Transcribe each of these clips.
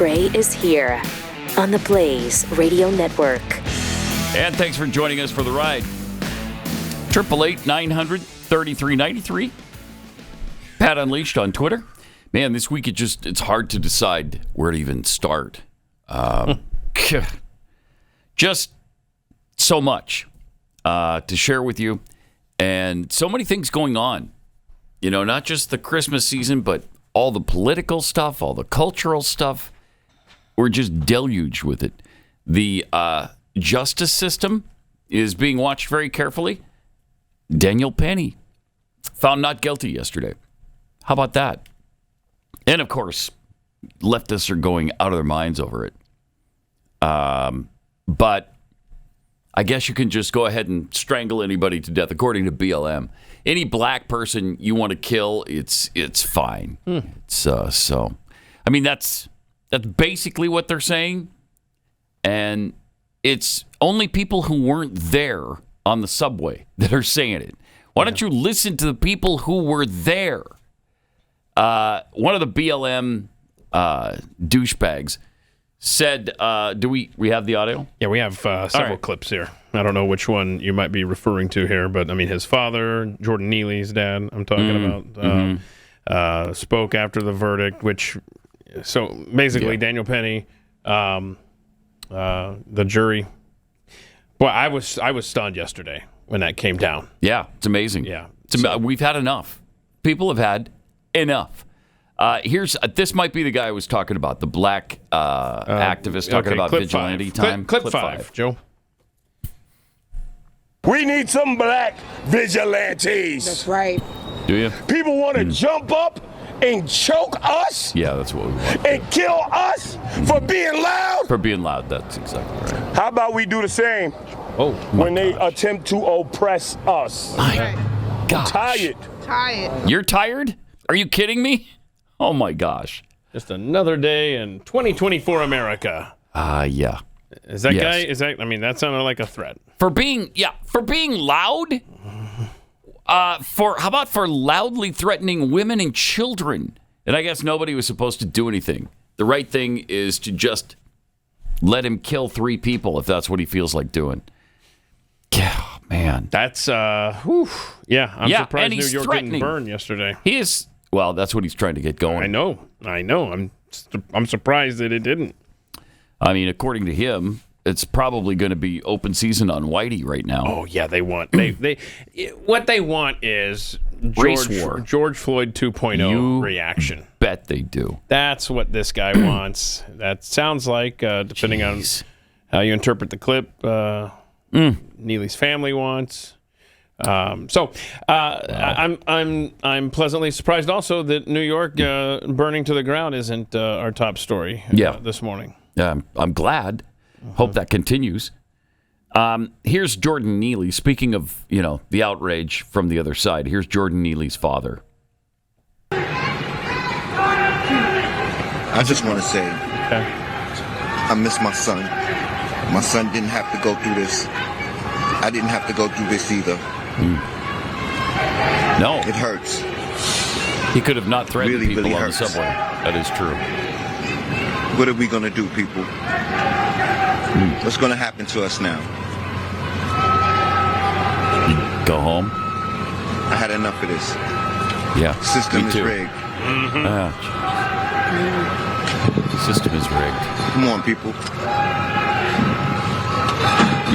Gray is here on the Blaze Radio Network. And thanks for joining us for the ride. 888-900-3393. Pat Unleashed on Twitter. Man, this week it's hard to decide where to even start. Just so much to share with you, and so many things going on. You know, not just the Christmas season, but all the political stuff, all the cultural stuff. We're just deluged with it. The justice system is being watched very carefully. Daniel Penny found not guilty yesterday. How about that? And of course, leftists are going out of their minds over it. But I guess you can just go ahead and strangle anybody to death, according to BLM. Any black person you want to kill, it's fine. So, I mean, that's basically what they're saying. And it's only people who weren't there on the subway that are saying it. Why don't you listen to the people who were there? One of the BLM douchebags said, do we have the audio? Yeah, we have several clips here. I don't know which one you might be referring to here, but I mean, his father, Jordan Neely's dad, I'm talking about, spoke after the verdict, so basically Daniel Penny, the jury. Boy, I was stunned yesterday when that came down. Yeah, it's amazing. Yeah. We've had enough. People have had enough. This might be the guy I was talking about, the black activist talking about vigilante time. Clip five, Joe. We need some black vigilantes. That's right. Do you? People want to jump up and choke us. Yeah, that's what we want. And kill us for being loud. For being loud, that's exactly right. How about we do the same when they attempt to oppress us? My gosh. Tired. You're tired? Are you kidding me? Oh my gosh. Just another day in 2024 America. Yeah. Is that guy, that sounded like a threat. For being loud? How about for loudly threatening women and children? And I guess nobody was supposed to do anything. The right thing is to just let him kill 3 people if that's what he feels like doing. Yeah, man. That's, I'm surprised New York didn't burn yesterday. He is, well, that's what he's trying to get going. I know. I'm surprised that it didn't. I mean, according to him, it's probably going to be open season on Whitey right now. Oh yeah, they want what they want is Race war. George Floyd 2.0 reaction. Bet they do. That's what this guy wants. That sounds like, depending on how you interpret the clip, Neely's family wants. I'm pleasantly surprised also that New York burning to the ground isn't our top story this morning. Yeah, I'm glad. Hope that continues. Here's Jordan Neely. Speaking of, the outrage from the other side, here's Jordan Neely's father. I just want to say, I miss my son. My son didn't have to go through this. I didn't have to go through this either. No. It hurts. He could have not threatened really, people really on hurts. the subway. That is true. What are we going to do, people? What's going to happen to us now? Go home? I had enough of this. Yeah. The system is too. rigged. The system is rigged. Come on, people.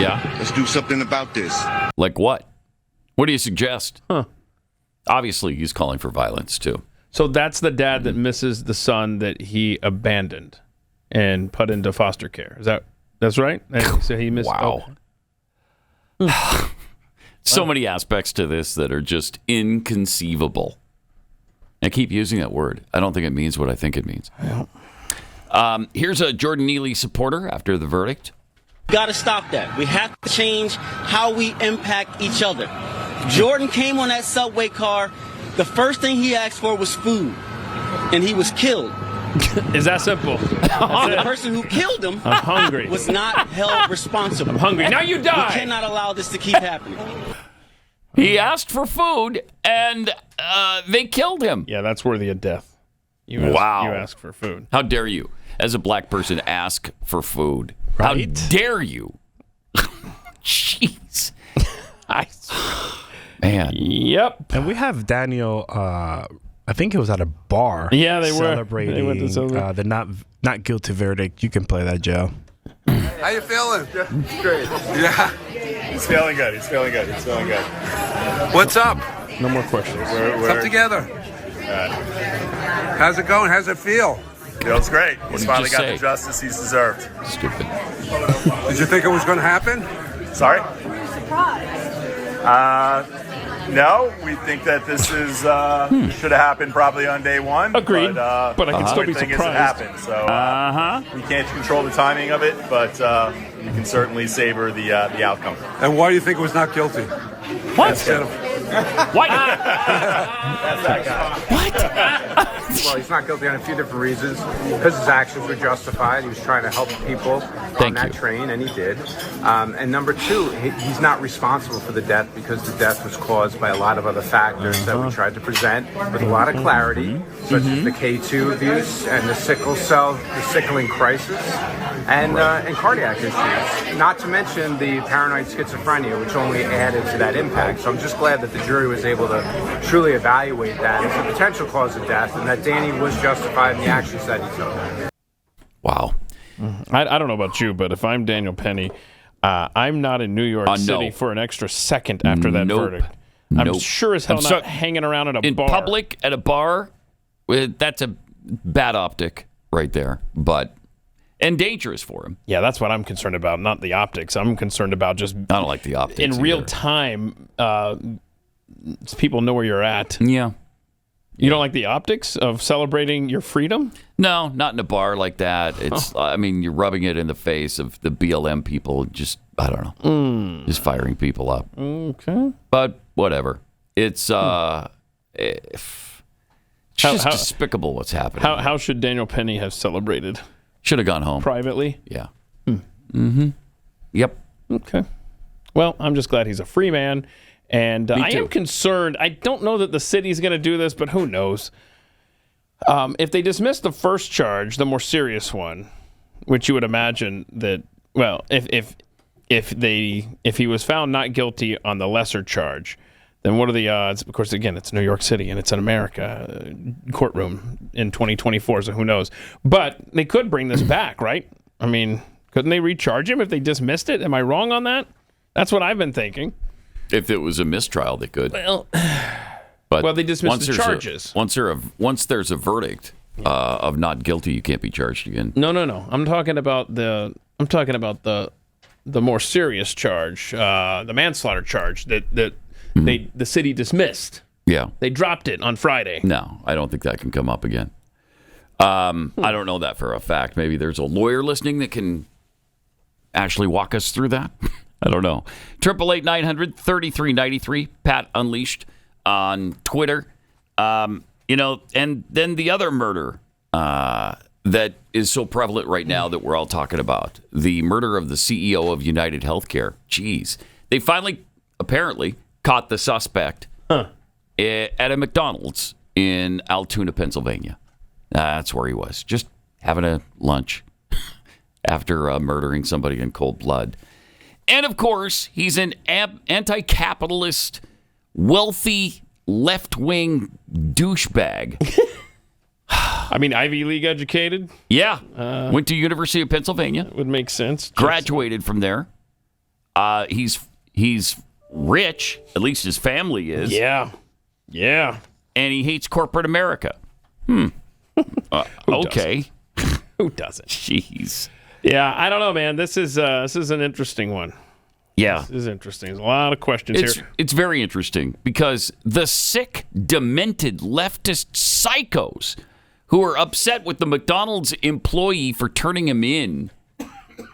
Yeah. Let's do something about this. Like what? What do you suggest? Obviously, he's calling for violence, too. So that's the dad that misses the son that he abandoned and put into foster care. That's right? So he missed. Wow. So many aspects to this that are just inconceivable. I keep using that word. I don't think it means what I think it means. Here's a Jordan Neely supporter after the verdict. Got to stop that. We have to change how we impact each other. Jordan came on that subway car. The first thing he asked for was food, and he was killed. Is that simple? The person who killed him I'm hungry. was not held responsible. I'm hungry. Now you die. We cannot allow this to keep happening. He asked for food, and they killed him. Yeah, that's worthy of death. You ask for food. How dare you? as a black person, ask for food. Right? How dare you? Jeez. Man. Yep. And we have Daniel, I think it was at a bar. Yeah, they were. Celebrating They went to celebrate. the not guilty verdict. You can play that, Joe. How you feeling? Great. Yeah. He's feeling good. He's feeling good. He's feeling good. What's up? No more questions. Come together. How's it going? How's it feel? Feels great. did He's you finally just got say? the justice he's deserved. Stupid. Did you think it was going to happen? Sorry? No, we think that this is should have happened probably on day one. Agreed. But I can still be thing surprised. It happened, so we can't control the timing of it, but you can certainly savor the outcome. And why do you think it was not guilty? What? Instead of, What? Well, he's not guilty on a few different reasons. Because his actions were justified. He was trying to help people on that train, and he did. And number two, he's not responsible for the death because the death was caused by a lot of other factors that we tried to present with a lot of clarity, such as the K2 abuse and the sickling crisis, and cardiac issues. Not to mention the paranoid schizophrenia, which only added to that impact. So I'm just glad that the jury was able to truly evaluate that as a potential cause of death, and that Danny was justified in the actions that he took. Wow. I don't know about you, but if I'm Daniel Penny, I'm not in New York City for an extra second after that verdict. I'm sure as hell not hanging around at a bar. In public, at a bar, that's a bad optic right there. And dangerous for him. Yeah, that's what I'm concerned about, not the optics. I'm concerned about just... I don't like the optics in real time, people know where you're at. Yeah. You don't like the optics of celebrating your freedom? No, not in a bar like that. It's, I mean, you're rubbing it in the face of the BLM people. Just, I don't know, just firing people up. Okay. But whatever. It's just despicable what's happening. How should Daniel Penny have celebrated? Should have gone home. Privately? Yeah. Mm-hmm. Yep. Okay. Well, I'm just glad he's a free man. And I too. am concerned. I don't know that the city's going to do this, but who knows? If they dismiss the first charge, the more serious one, which you would imagine that, well, if he was found not guilty on the lesser charge, then what are the odds? Of course, again, it's New York City and it's in America, courtroom in 2024, so who knows? But they could bring this back, right? I mean, couldn't they recharge him if they dismissed it? Am I wrong on that? That's what I've been thinking. If it was a mistrial, they could. Well, but they dismissed the charges. Once there's a verdict of not guilty, you can't be charged again. No. I'm talking about the more serious charge, the manslaughter charge that the city dismissed. Yeah. They dropped it on Friday. No, I don't think that can come up again. I don't know that for a fact. Maybe there's a lawyer listening that can actually walk us through that. I don't know. 888-900-3393. Pat Unleashed on Twitter. And then the other murder that is so prevalent right now that we're all talking about. The murder of the CEO of UnitedHealthcare. Jeez. They finally, apparently, caught the suspect at a McDonald's in Altoona, Pennsylvania. That's where he was. Just having a lunch after murdering somebody in cold blood. And, of course, he's an anti-capitalist, wealthy, left-wing douchebag. I mean, Ivy League educated? Yeah. Went to University of Pennsylvania. That would make sense. Graduated from there. He's rich. At least his family is. Yeah. And he hates corporate America. Okay. Who doesn't? Jeez. Yeah, I don't know, man. This is an interesting one. Yeah. This is interesting. There's a lot of questions here. It's very interesting because the sick, demented leftist psychos who are upset with the McDonald's employee for turning him in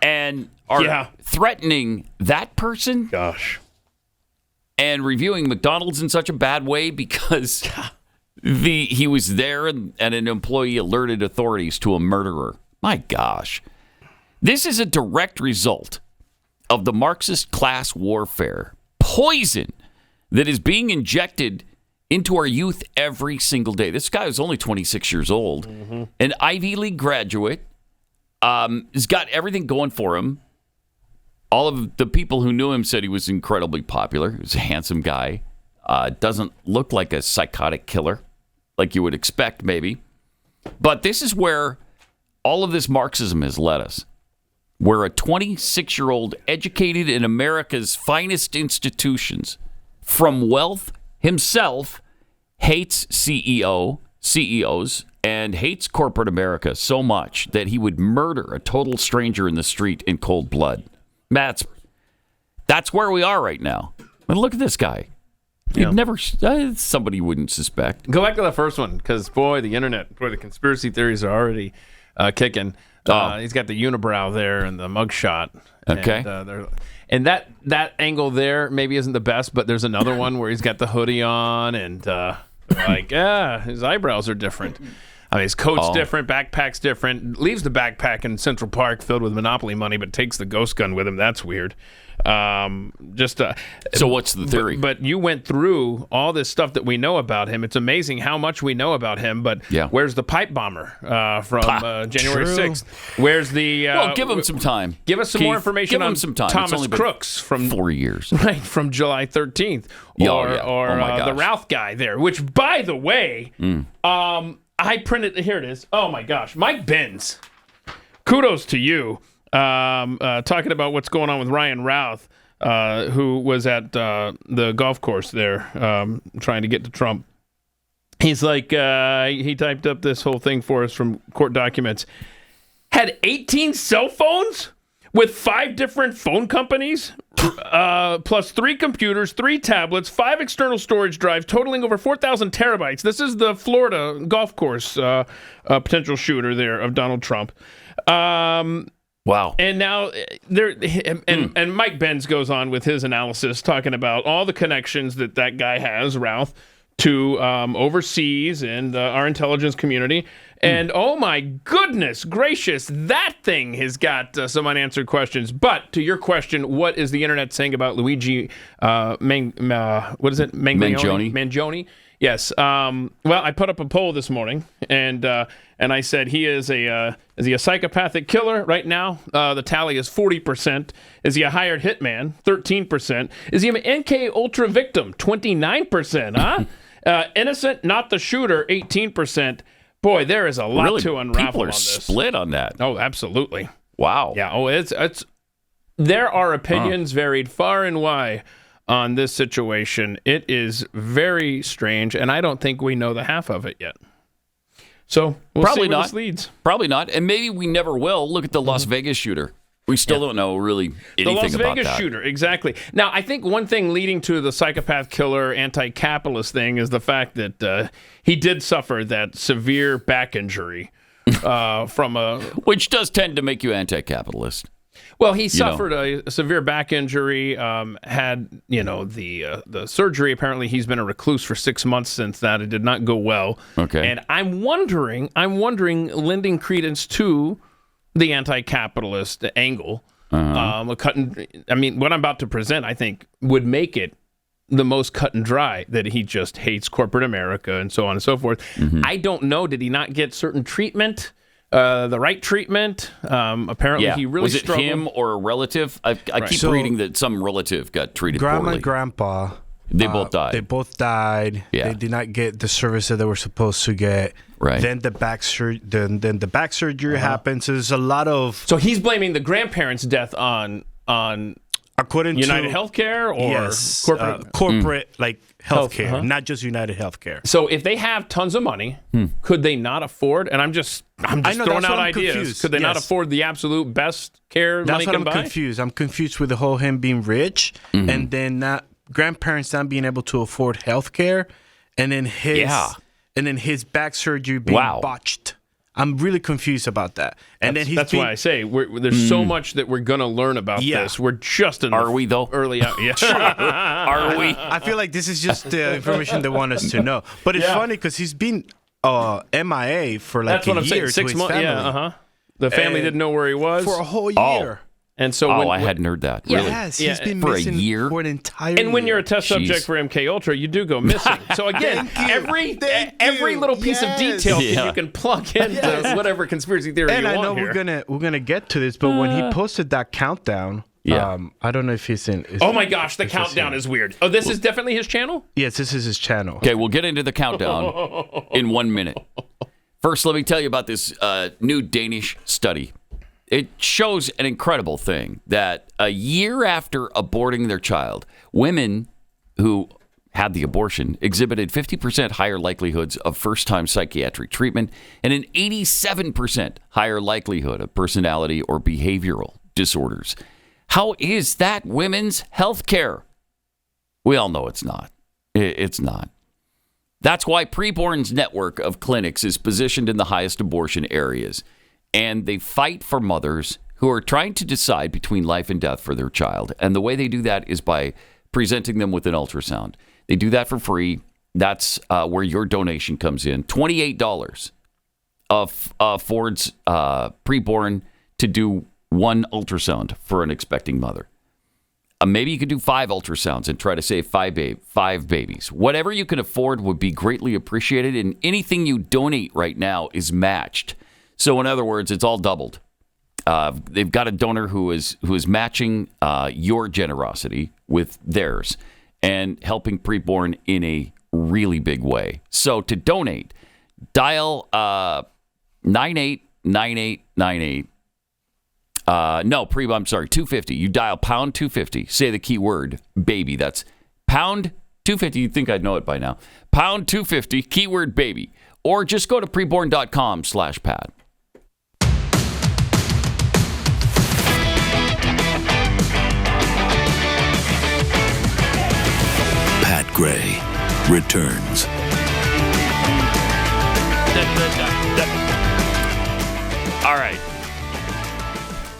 and are threatening that person. Gosh. And reviewing McDonald's in such a bad way because he was there and an employee alerted authorities to a murderer. My gosh. This is a direct result of the Marxist class warfare poison that is being injected into our youth every single day. This guy was only 26 years old, an Ivy League graduate, He's got everything going for him. All of the people who knew him said he was incredibly popular. He was a handsome guy. Doesn't look like a psychotic killer like you would expect, maybe. But this is where all of this Marxism has led us. Where a 26-year-old educated in America's finest institutions, from wealth himself, hates CEOs and hates corporate America so much that he would murder a total stranger in the street in cold blood. That's where we are right now. And look at this guy. You'd never, somebody wouldn't suspect. Go back to the first one, because, boy, the internet, the conspiracy theories are already kicking. He's got the unibrow there and the mugshot. Okay. And that angle there maybe isn't the best, but there's another one where he's got the hoodie on and his eyebrows are different. I mean, his coat's different, backpack's different. Leaves the backpack in Central Park filled with Monopoly money, but takes the ghost gun with him. That's weird. So what's the theory? But you went through all this stuff that we know about him. It's amazing how much we know about him. But where's the pipe bomber from January 6th? Where's the? Well, give him some time. Give us some more information give on him some time. Thomas Crooks from 4 years, right? From July 13th, or the Ralph guy there. Which, by the way, I printed. Here it is. Oh my gosh, Mike Benz. Kudos to you. Talking about what's going on with Ryan Routh, who was at the golf course there trying to get to Trump. He's like, he typed up this whole thing for us from court documents. Had 18 cell phones with 5 different phone companies, plus 3 computers, 3 tablets, 5 external storage drives, totaling over 4,000 terabytes. This is the Florida golf course potential shooter there of Donald Trump. Wow. And now and Mike Benz goes on with his analysis talking about all the connections that guy has, Routh, to overseas and our intelligence community. And oh my goodness gracious, that thing has got some unanswered questions. But to your question, what is the internet saying about Luigi Mangione? Yes. Well, I put up a poll this morning, and I said is he a psychopathic killer right now? The tally is 40%. Is he a hired hitman? 13%. Is he an NK Ultra victim? 29%. Huh? Innocent, not the shooter. 18%. Boy, there is a lot to unravel people are on this. Split on that. Oh, absolutely. Wow. Yeah. Oh, it's. There are opinions varied far and wide on this situation. It is very strange, and I don't think we know the half of it yet. So we'll probably see where not. this leads. Probably not, and maybe we never will. Look at the Las Vegas shooter. We still don't know really anything about that. The Las Vegas shooter, exactly. Now, I think one thing leading to the psychopath killer, anti-capitalist thing is the fact that he did suffer that severe back injury from a... Which does tend to make you anti-capitalist. Well, he suffered a severe back injury, had, the surgery. Apparently, he's been a recluse for 6 months since that. It did not go well. Okay. And I'm wondering, lending credence to the anti-capitalist angle. What I'm about to present, I think, would make it the most cut and dry, that he just hates corporate America and so on and so forth. I don't know. Did he not get certain treatment? The right treatment. Apparently, he really struggled. Was it him or a relative? I keep reading that some relative got treated poorly. Grandma and grandpa. They both died. They both died. Yeah. They did not get the service that they were supposed to get. Right. Then the back surgery happens. So there's a lot of. So he's blaming the grandparents' death on according UnitedHealthcare or corporate like healthcare, not just UnitedHealthcare. So if they have tons of money, could they not afford? And I'm just throwing out ideas. Confused. Could they not afford the absolute best care money can buy? Confused. I'm confused with the whole him being rich and then grandparents not being able to afford health care, and then his back surgery being botched. I'm really confused about that. And that's why I say there's so much that we're going to learn about this. We're just in the early out. Yeah. Are we? I feel like this is just the information they want us to know. But it's funny because he's been MIA for like that's what I'm year saying. 6 months. Family. Yeah. The family didn't know where he was for a whole year. And so I hadn't heard that. Really? Yes, he's been for missing a year for an entire And when year. you're a test subject for MK Ultra, you do go missing. So again, every little piece of detail that you can plug into whatever conspiracy theory and you I want know here. we're gonna get to this, but when he posted that countdown, I don't know if he's in. Oh my gosh, the countdown is weird. Oh, this is definitely his channel? Yes, this is his channel. Okay, we'll get into the countdown in 1 minute. First, let me tell you about this new Danish study. It shows an incredible thing that a year after aborting their child, women who had the abortion exhibited 50% higher likelihoods of first-time psychiatric treatment and an 87% higher likelihood of personality or behavioral disorders. How is that women's health care? We all know it's not. It's not. That's why Preborn's network of clinics is positioned in the highest abortion areas. And they fight for mothers who are trying to decide between life and death for their child. And the way they do that is by presenting them with an ultrasound. They do that for free. That's where your donation comes in. $28 affords Preborn to do one ultrasound for an expecting mother. Maybe you could do 5 ultrasounds and try to save 5 babies. Whatever you can afford would be greatly appreciated, and anything you donate right now is matched. So in other words, it's all doubled. They've got a donor who is matching your generosity with theirs and helping Preborn in a really big way. So to donate, dial 989898. I'm sorry, 250. You dial pound 250. Say the keyword baby. That's pound 250. You'd think I'd know it by now. Pound 250, keyword baby. Or just go to preborn.com/Pat. Pat Gray returns. All right.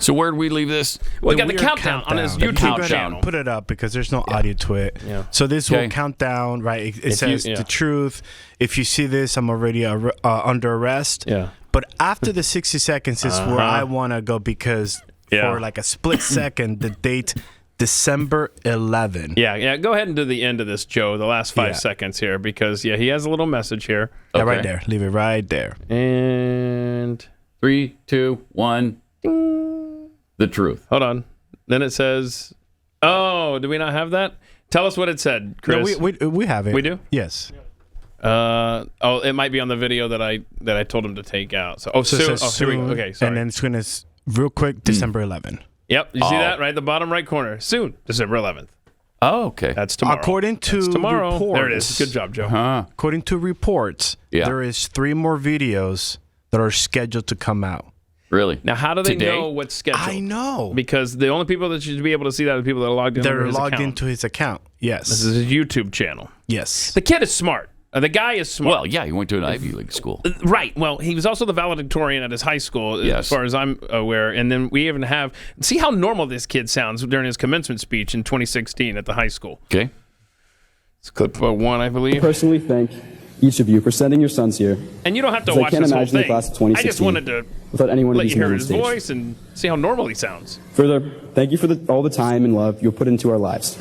So where'd we leave this? We got the countdown on his YouTube channel. Put it up because there's no audio to it. Yeah. So this will count down, right? It says the truth. If you see this, I'm already under arrest. Yeah. But after the 60 seconds is where I want to go because for like a split second, the date December 11. Yeah. Go ahead and do the end of this, Joe, the last 5 seconds here, because, he has a little message here. Yeah, right there. Leave it right there. And 3, 2, 1. The truth. Hold on. Then it says, do we not have that? Tell us what it said, Chris. No, we have it. We do? Yes. It might be on the video that I told him to take out. So soon. Here we go. Okay, sorry. And then it's going to, real quick, December 11. Yep. You see that? Right? The bottom right corner. Soon. December 11th. Oh, okay. That's tomorrow. According to tomorrow. reports. There it is. Good job, Joe. According to reports, there is 3 more videos that are scheduled to come out. Really? Now, how do they know what's scheduled? I know. Because the only people that should be able to see that are the people that are logged in. They're logged into his account. Yes. This is his YouTube channel. Yes. The kid is smart. The guy is smart. Well, yeah, he went to an Ivy League school. Right. Well, he was also the valedictorian at his high school, as far as I'm aware. And then we even have... See how normal this kid sounds during his commencement speech in 2016 at the high school. Okay. It's clip 1, I believe. I personally thank each of you for sending your sons here. And you don't have to watch this whole thing. I just wanted to without anyone let you hear his voice and see how normal he sounds. Further, thank you for all the time and love you've put into our lives.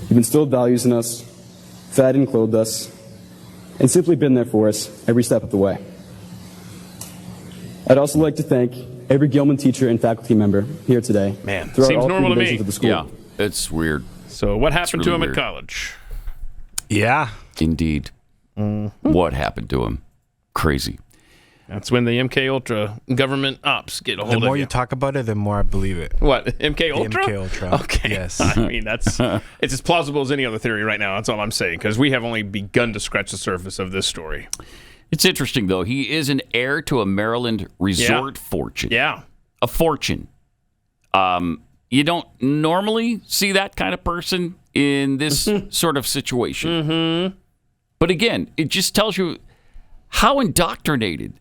You've instilled values in us, fed and clothed us, and simply been there for us every step of the way. I'd also like to thank every Gilman teacher and faculty member here today. Man, throughout seems all normal to me. of the school. Yeah, it's weird. So what happened to him weird. at college? Yeah. Indeed. What happened to him? Crazy. That's when the MK Ultra government ops get a hold of you. The more you talk about it, the more I believe it. What? MK Ultra? MK Ultra. Okay. Yes. I mean, it's as plausible as any other theory right now. That's all I'm saying, because we have only begun to scratch the surface of this story. It's interesting, though. He is an heir to a Maryland resort fortune. Yeah. A fortune. You don't normally see that kind of person in this sort of situation. Mm-hmm. But again, it just tells you how indoctrinated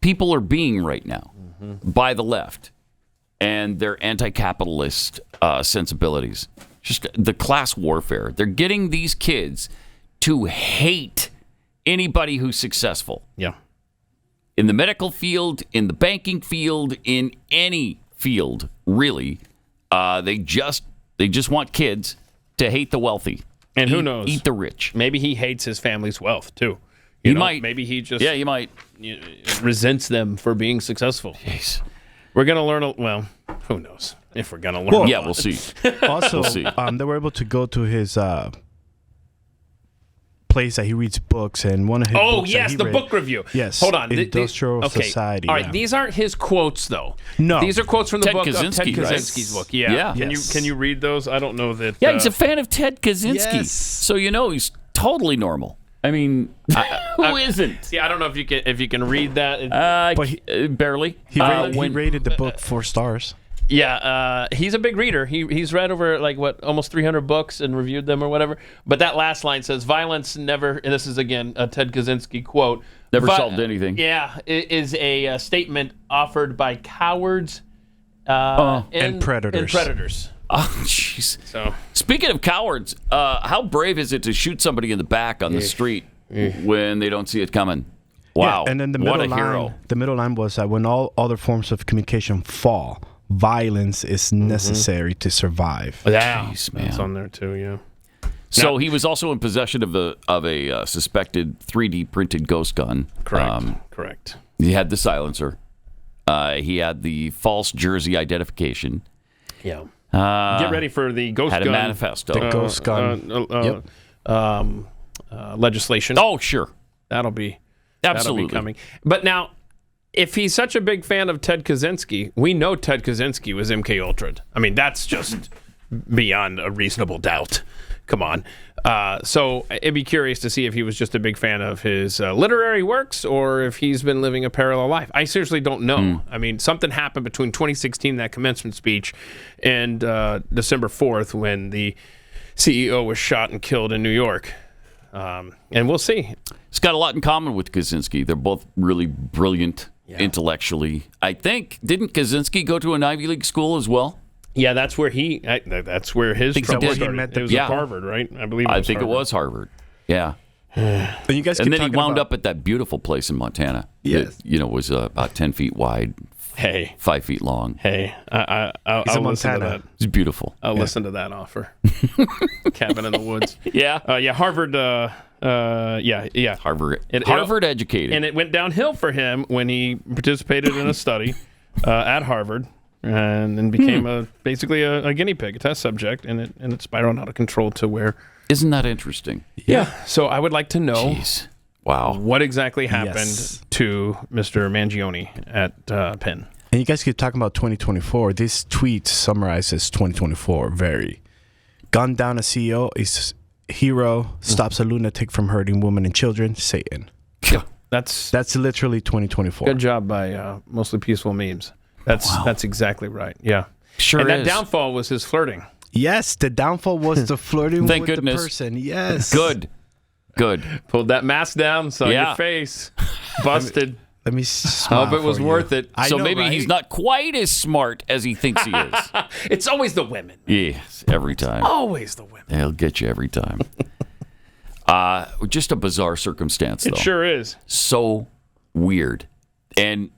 people are being right now by the left and their anti-capitalist sensibilities. Just the class warfare. They're getting these kids to hate anybody who's successful. Yeah. In the medical field, in the banking field, in any field, really, They just want kids to hate the wealthy. And who knows? Eat the rich. Maybe he hates his family's wealth, too. He might. Maybe he just he might. Resents them for being successful. Jeez. We're going to learn, who knows if we're going to learn. We'll see. Also, We'll see. They were able to go to his place that he reads books, and one of his books yes, that he the read, book review. Yes, hold on. Industrial Society. All right, yeah. these aren't his quotes though. No, these are quotes from the Ted book Kaczynski, of Ted right? Kaczynski's book. Yeah. Can you read those? I don't know that. Yeah, he's a fan of Ted Kaczynski, Yes. so he's totally normal. I mean, who isn't? Yeah, I don't know if you can read that. Barely. He rated the book 4 stars. Yeah, he's a big reader. He's read over almost 300 books and reviewed them or whatever. But that last line says, "Violence never." And this is again a Ted Kaczynski quote. Never solved anything. Yeah, it is a statement offered by cowards and predators. And predators. Oh, jeez. So speaking of cowards, how brave is it to shoot somebody in the back on the street when they don't see it coming? Wow! Yeah, and then what a hero. The middle line was that when all other forms of communication fall, violence is necessary to survive. Yeah, Jeez, man. That's on there too. Yeah. So he was also in possession of a suspected 3D printed ghost gun. Correct. He had the silencer. He had the false jersey identification. Yeah. Get ready for the ghost gun. Had a manifesto. The ghost gun. Legislation. Oh, sure. That'll be coming. But now, if he's such a big fan of Ted Kaczynski, we know Ted Kaczynski was MK Ultra'd. I mean, that's just beyond a reasonable doubt. Come on. So I'd be curious to see if he was just a big fan of his literary works or if he's been living a parallel life. I seriously don't know. I mean, something happened between 2016, that commencement speech, and December 4th when the CEO was shot and killed in New York. And we'll see. It's got a lot in common with Kaczynski. They're both really brilliant intellectually. I think, didn't Kaczynski go to an Ivy League school as well? Yeah, that's where that's where his trouble started. It was at Harvard, right? I think it was Harvard. Yeah. And you guys and then he wound up at that beautiful place in Montana. Yes. That, was about 10 feet wide. 5 feet long. Hey, I'll listen to that. It's beautiful. I'll listen to that offer. Cabin in the woods. Yeah. Harvard. Harvard educated. And it went downhill for him when he participated in a study at Harvard and then became basically a guinea pig, a test subject, and it spiraled out of control to where. Isn't that interesting? Yeah. So I would like to know. Jeez. Wow. What exactly happened to Mr. Mangione at Penn? And you guys keep talking about 2024. This tweet summarizes 2024 very. Gunned down a CEO, is hero, stops a lunatic from hurting women and children, Satan. That's literally 2024. Good job by Mostly Peaceful Memes. That's exactly right. Yeah. Sure and is. that downfall was his flirting. Yes, the downfall was the flirting Thank with goodness. the person. Yes. Good. Pulled that mask down, saw your face. Busted. Let me hope it was worth it. So maybe he's not quite as smart as he thinks he is. It's always the women. Yes, every time. Always the women. They'll get you every time. Just a bizarre circumstance, though. It sure is. So weird. And,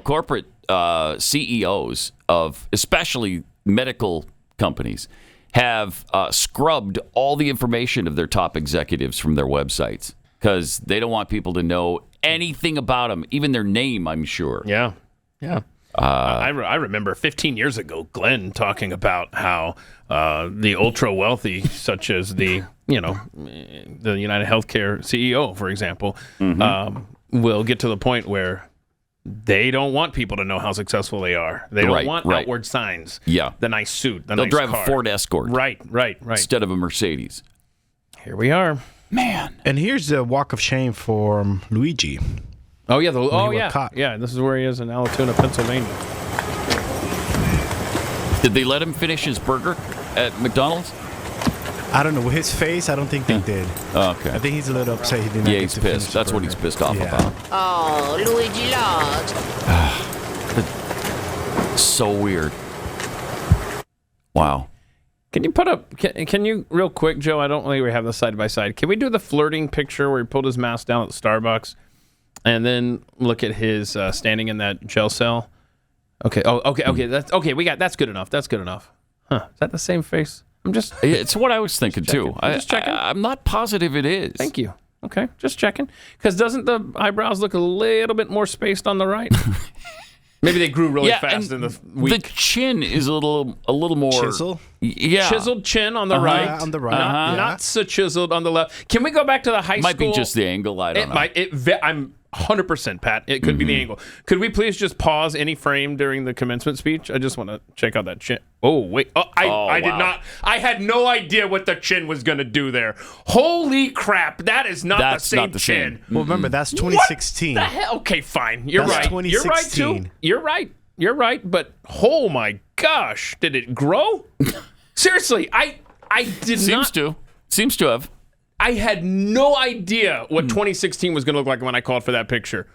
corporate CEOs of especially medical companies have scrubbed all the information of their top executives from their websites because they don't want people to know anything about them, even their name, I'm sure. Yeah. I remember 15 years ago, Glenn talking about how the ultra wealthy, such as the UnitedHealthcare CEO, for example, will get to the point where they don't want people to know how successful they are. They don't want outward signs. Yeah. The nice suit, the They'll nice drive car. a Ford Escort. Right. Instead of a Mercedes. Here we are. Man. And here's the walk of shame for Luigi. Oh, yeah. Caught. Yeah, this is where he is in Alatoona, Pennsylvania. Did they let him finish his burger at McDonald's? I don't know. With his face, I don't think they did. Okay. I think he's a little upset he didn't get he's to pissed. finish That's the what he's burger. pissed off about. Oh, Luigi lost. So weird. Wow. Can you put up, can you, real quick, Joe, I don't think we have this side by side. Can we do the flirting picture where he pulled his mask down at the Starbucks and then look at his standing in that jail cell? Okay. Okay. That's good enough. Huh? Is that the same face? It's what I was thinking too. Just checking. I'm not positive it is. Thank you. Okay, just checking. Because doesn't the eyebrows look a little bit more spaced on the right? Maybe they grew really fast in the week. The chin is a little more chisel. Yeah, chiseled chin on the right. On the right, not so chiseled on the left. Can we go back to the high school? Might be just the angle. I don't know. I'm 100% Pat. It could be the angle. Could we please just pause any frame during the commencement speech? I just want to check out that chin. Oh wait, I did not. I had no idea what the chin was going to do there. Holy crap! That's not the same chin. Well, remember that's 2016. What the hell? Okay, fine. You're right. 2016. You're right too. You're right. But oh my gosh, did it grow? Seriously, I did not. Seems to have. I had no idea what 2016 was going to look like when I called for that picture.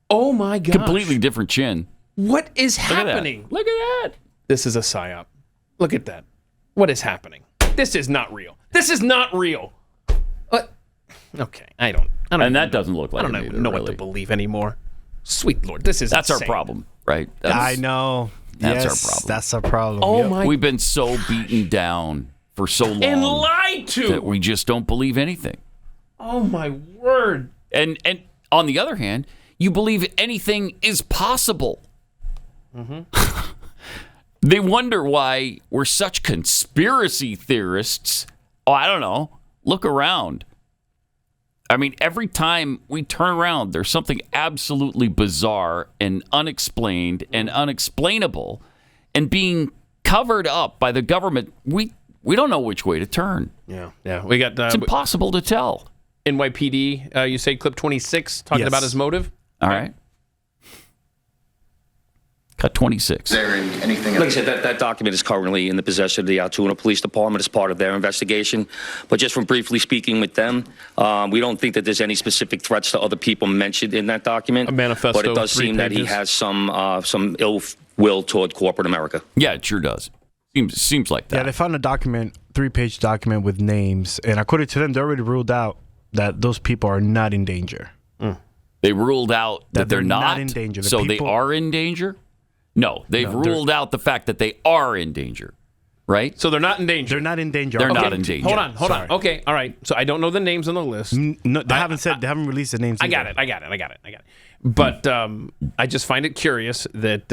Oh my gosh. Completely different chin. What is happening? Look at that. This is a psyop. Look at that. What is happening? This is not real. Okay, I don't. And that doesn't look like. I don't even know what to believe anymore. Sweet Lord, this is. That's insane. our problem, right? I know. That's our problem. That's our problem. Oh my! We've been so beaten down for so long and lied to that we just don't believe anything. Oh my word! And on the other hand, you believe anything is possible. Mm-hmm. They wonder why we're such conspiracy theorists. Oh, I don't know. Look around. I mean, every time we turn around, there's something absolutely bizarre and unexplained and unexplainable and being covered up by the government. We don't know which way to turn. Yeah. We got. It's impossible to tell. NYPD, you say clip 26, talking about his motive? All right. Cut 26. Is there anything? Like I said, that document is currently in the possession of the Altoona Police Department as part of their investigation. But just from briefly speaking with them, we don't think that there's any specific threats to other people mentioned in that document. A manifesto. But it does seem that he has some ill will toward corporate America. Yeah, it sure does. Seems like that. Yeah, they found a document, 3-page document with names, and according to them, they already ruled out that those people are not in danger. They ruled out that they're not in danger. So they are in danger? No, they've ruled out the fact that they are in danger, right? So they're not in danger. They're not in danger. They're not in danger. Hold on. Okay, all right. So I don't know the names on the list. No, they haven't released the names. I got it. But I just find it curious that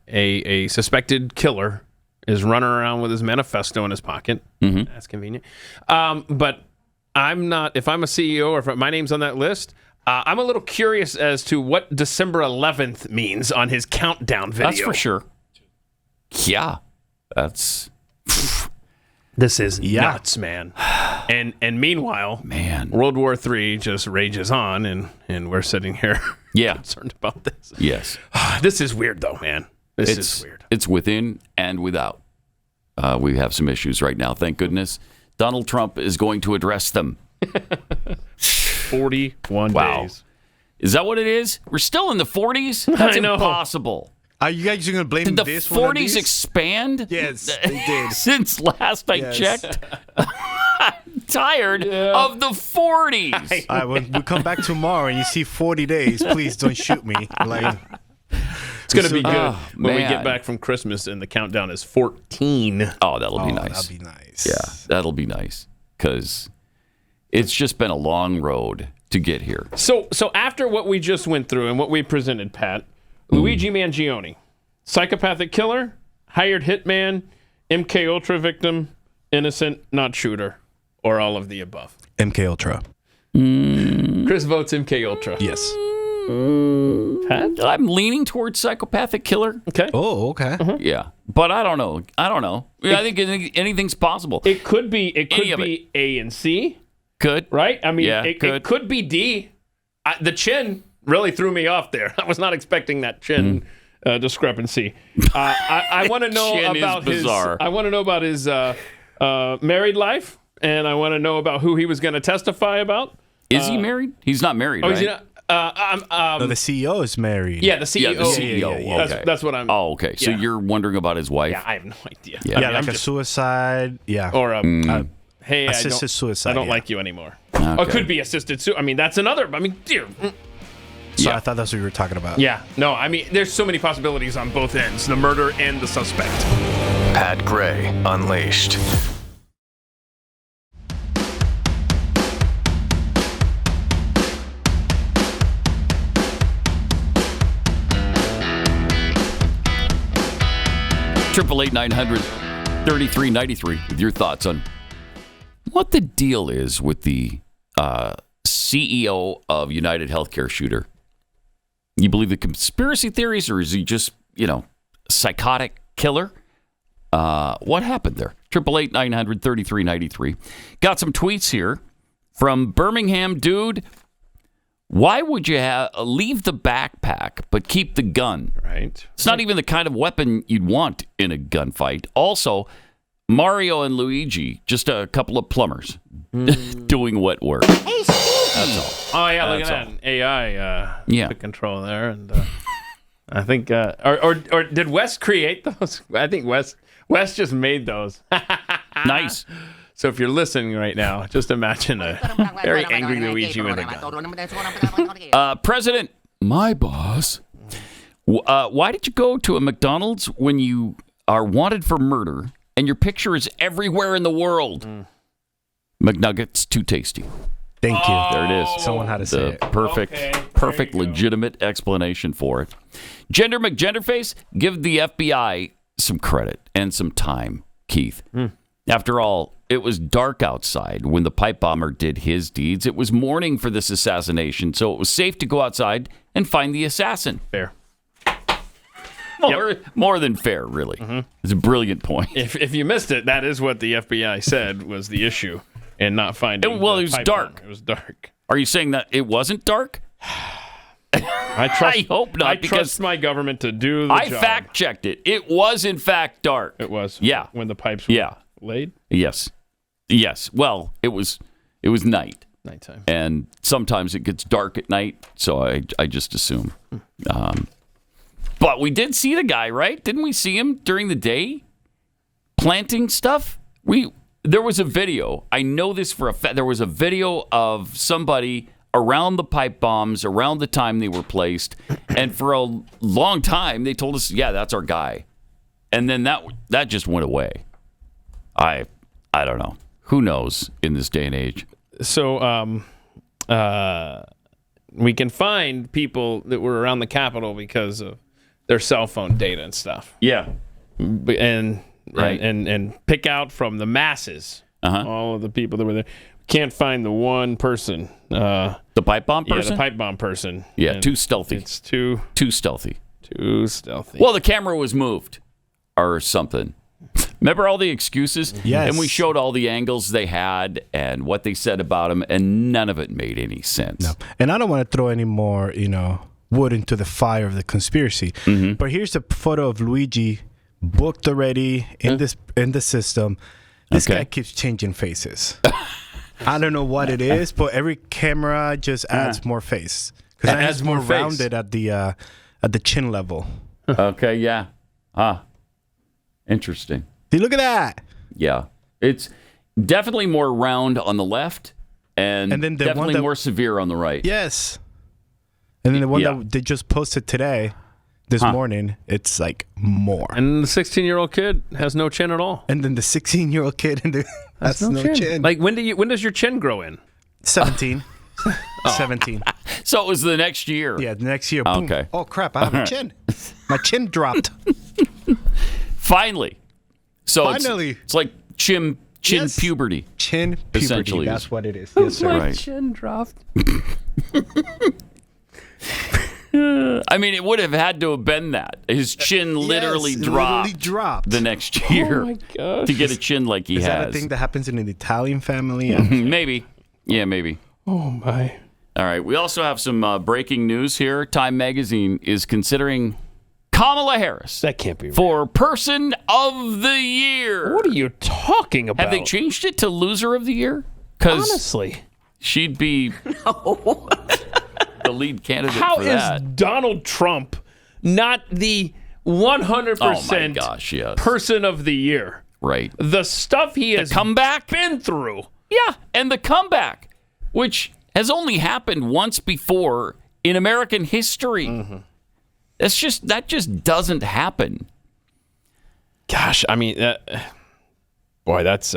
a suspected killer is running around with his manifesto in his pocket. Mm-hmm. That's convenient. But I'm not. If I'm a CEO or if my name's on that list, I'm a little curious as to what December 11th means on his countdown video. That's for sure. Yeah, that's. This is nuts, man. And meanwhile, World War III just rages on, and we're sitting here, concerned about this. Yes, this is weird, though, man. This is weird. It's within and without. We have some issues right now. Thank goodness. Donald Trump is going to address them. 41 days. Is that what it is? We're still in the 40s? That's impossible. Are you guys going to blame Did the this 40s expand? Yes, they did. Since last I checked. I'm tired of the 40s. All right, when we come back tomorrow and you see 40 days, please don't shoot me. It's going to be good when we get back from Christmas and the countdown is 14. Oh, that'll be nice. That'll be nice. Yeah, that'll be nice because it's just been a long road to get here. So after what we just went through and what we presented, Pat, Luigi Mangione, psychopathic killer, hired hitman, MK Ultra victim, innocent, not shooter, or all of the above. MK Ultra. Chris votes MK Ultra. Yes. Pat? I'm leaning towards psychopathic killer. Okay. Oh, okay. Yeah, but I don't know. I think anything's possible. It could be A and C. Could. Right? I mean, it could. could be D. The chin really threw me off there. I was not expecting that chin discrepancy. I want to know about his. I want to know about his married life, and I want to know about who he was going to testify about. Is he married? He's not married, right? Is he not? No, the CEO is married. Yeah, the CEO. Yeah, the CEO. Okay. That's what I'm. Oh, okay. So you're wondering about his wife? Yeah, I have no idea. Yeah, like a suicide. Yeah. Or hey, assisted suicide. I don't like you anymore. Okay. Or it could be assisted suicide. I mean, that's another. I mean, dear. So I thought that's what you were talking about. Yeah. No, I mean, there's so many possibilities on both ends, the murder and the suspect. Pat Gray Unleashed. Triple 8-900-3393 with your thoughts on what the deal is with the CEO of UnitedHealthcare shooter. You believe the conspiracy theories, or is he just, psychotic killer? What happened there? Triple 8-900-3393. Got some tweets here from Birmingham dude. Why would you leave the backpack but keep the gun? Right. It's not even the kind of weapon you'd want in a gunfight. Also, Mario and Luigi, just a couple of plumbers doing wet work. That's all. Oh, yeah, look at that. AI to control there. And I think, or did Wes create those? I think Wes just made those. Nice. So if you're listening right now, just imagine a very angry Luigi with a gun. President, my boss, why did you go to a McDonald's when you are wanted for murder and your picture is everywhere in the world? McNuggets, too tasty. Thank you. There it is. Someone had to say it. Perfect, legitimate explanation for it. Gender McGenderface, give the FBI some credit and some time, Keith. After all, it was dark outside when the pipe bomber did his deeds. It was morning for this assassination, so it was safe to go outside and find the assassin. Fair. More than fair, really. It's a brilliant point. If you missed it, that is what the FBI said was the issue, and not finding. It was dark. Bomb. It was dark. Are you saying that it wasn't dark? I hope not. I trust my government to do the job. I fact checked it. It was in fact dark. It was. Yeah. When the pipes were laid. Yes. Well, it was night. Nighttime. And sometimes it gets dark at night, so I just assume. But we did see the guy, right? Didn't we see him during the day planting stuff? There was a video. I know this for a fact. There was a video of somebody around the pipe bombs around the time they were placed, and for a long time they told us, yeah, that's our guy. And then that just went away. I don't know. Who knows in this day and age? So we can find people that were around the Capitol because of their cell phone data and stuff. Yeah. And pick out from the masses all of the people that were there. Can't find the one person. The pipe bomb person? Yeah, the pipe bomb person. Yeah, too stealthy. It's too stealthy. Too stealthy. Well, the camera was moved or something. Remember all the excuses? Yes. And we showed all the angles they had and what they said about him, and none of it made any sense. No. And I don't want to throw any more, wood into the fire of the conspiracy. But here's a photo of Luigi booked already in the system. This guy keeps changing faces. I don't know what it is, but every camera just adds more face. Because it adds more rounded at the chin level. Okay, yeah. Interesting. See, look at that. Yeah. It's definitely more round on the left and then definitely more severe on the right. Yes. And then the one that they just posted today, this morning, it's like more. And the 16-year-old kid has no chin at all. And then the 16-year-old kid has no chin. Like, when does your chin grow in? 17. 17. So it was the next year. Yeah, the next year. Boom. Okay. Oh, crap, I have a chin. My chin dropped. Finally. So Finally. It's like chin puberty. Chin puberty. Essentially. That's what it is. Yes, sir. My chin dropped. I mean, it would have had to have been that. His chin literally dropped the next year. Oh my gosh. To get a chin like he has. Is that a thing that happens in an Italian family? Maybe. Yeah, maybe. Oh, my. All right. We also have some breaking news here. Time Magazine is considering Kamala Harris. That can't be right. For Person of the Year. What are you talking about? Have they changed it to Loser of the Year? Honestly. She'd be the lead candidate How for that. is Donald Trump not the 100% Person of the Year? Right. The stuff he has been through. Yeah, and the comeback, which has only happened once before in American history. That just doesn't happen. Gosh, I mean, boy, that's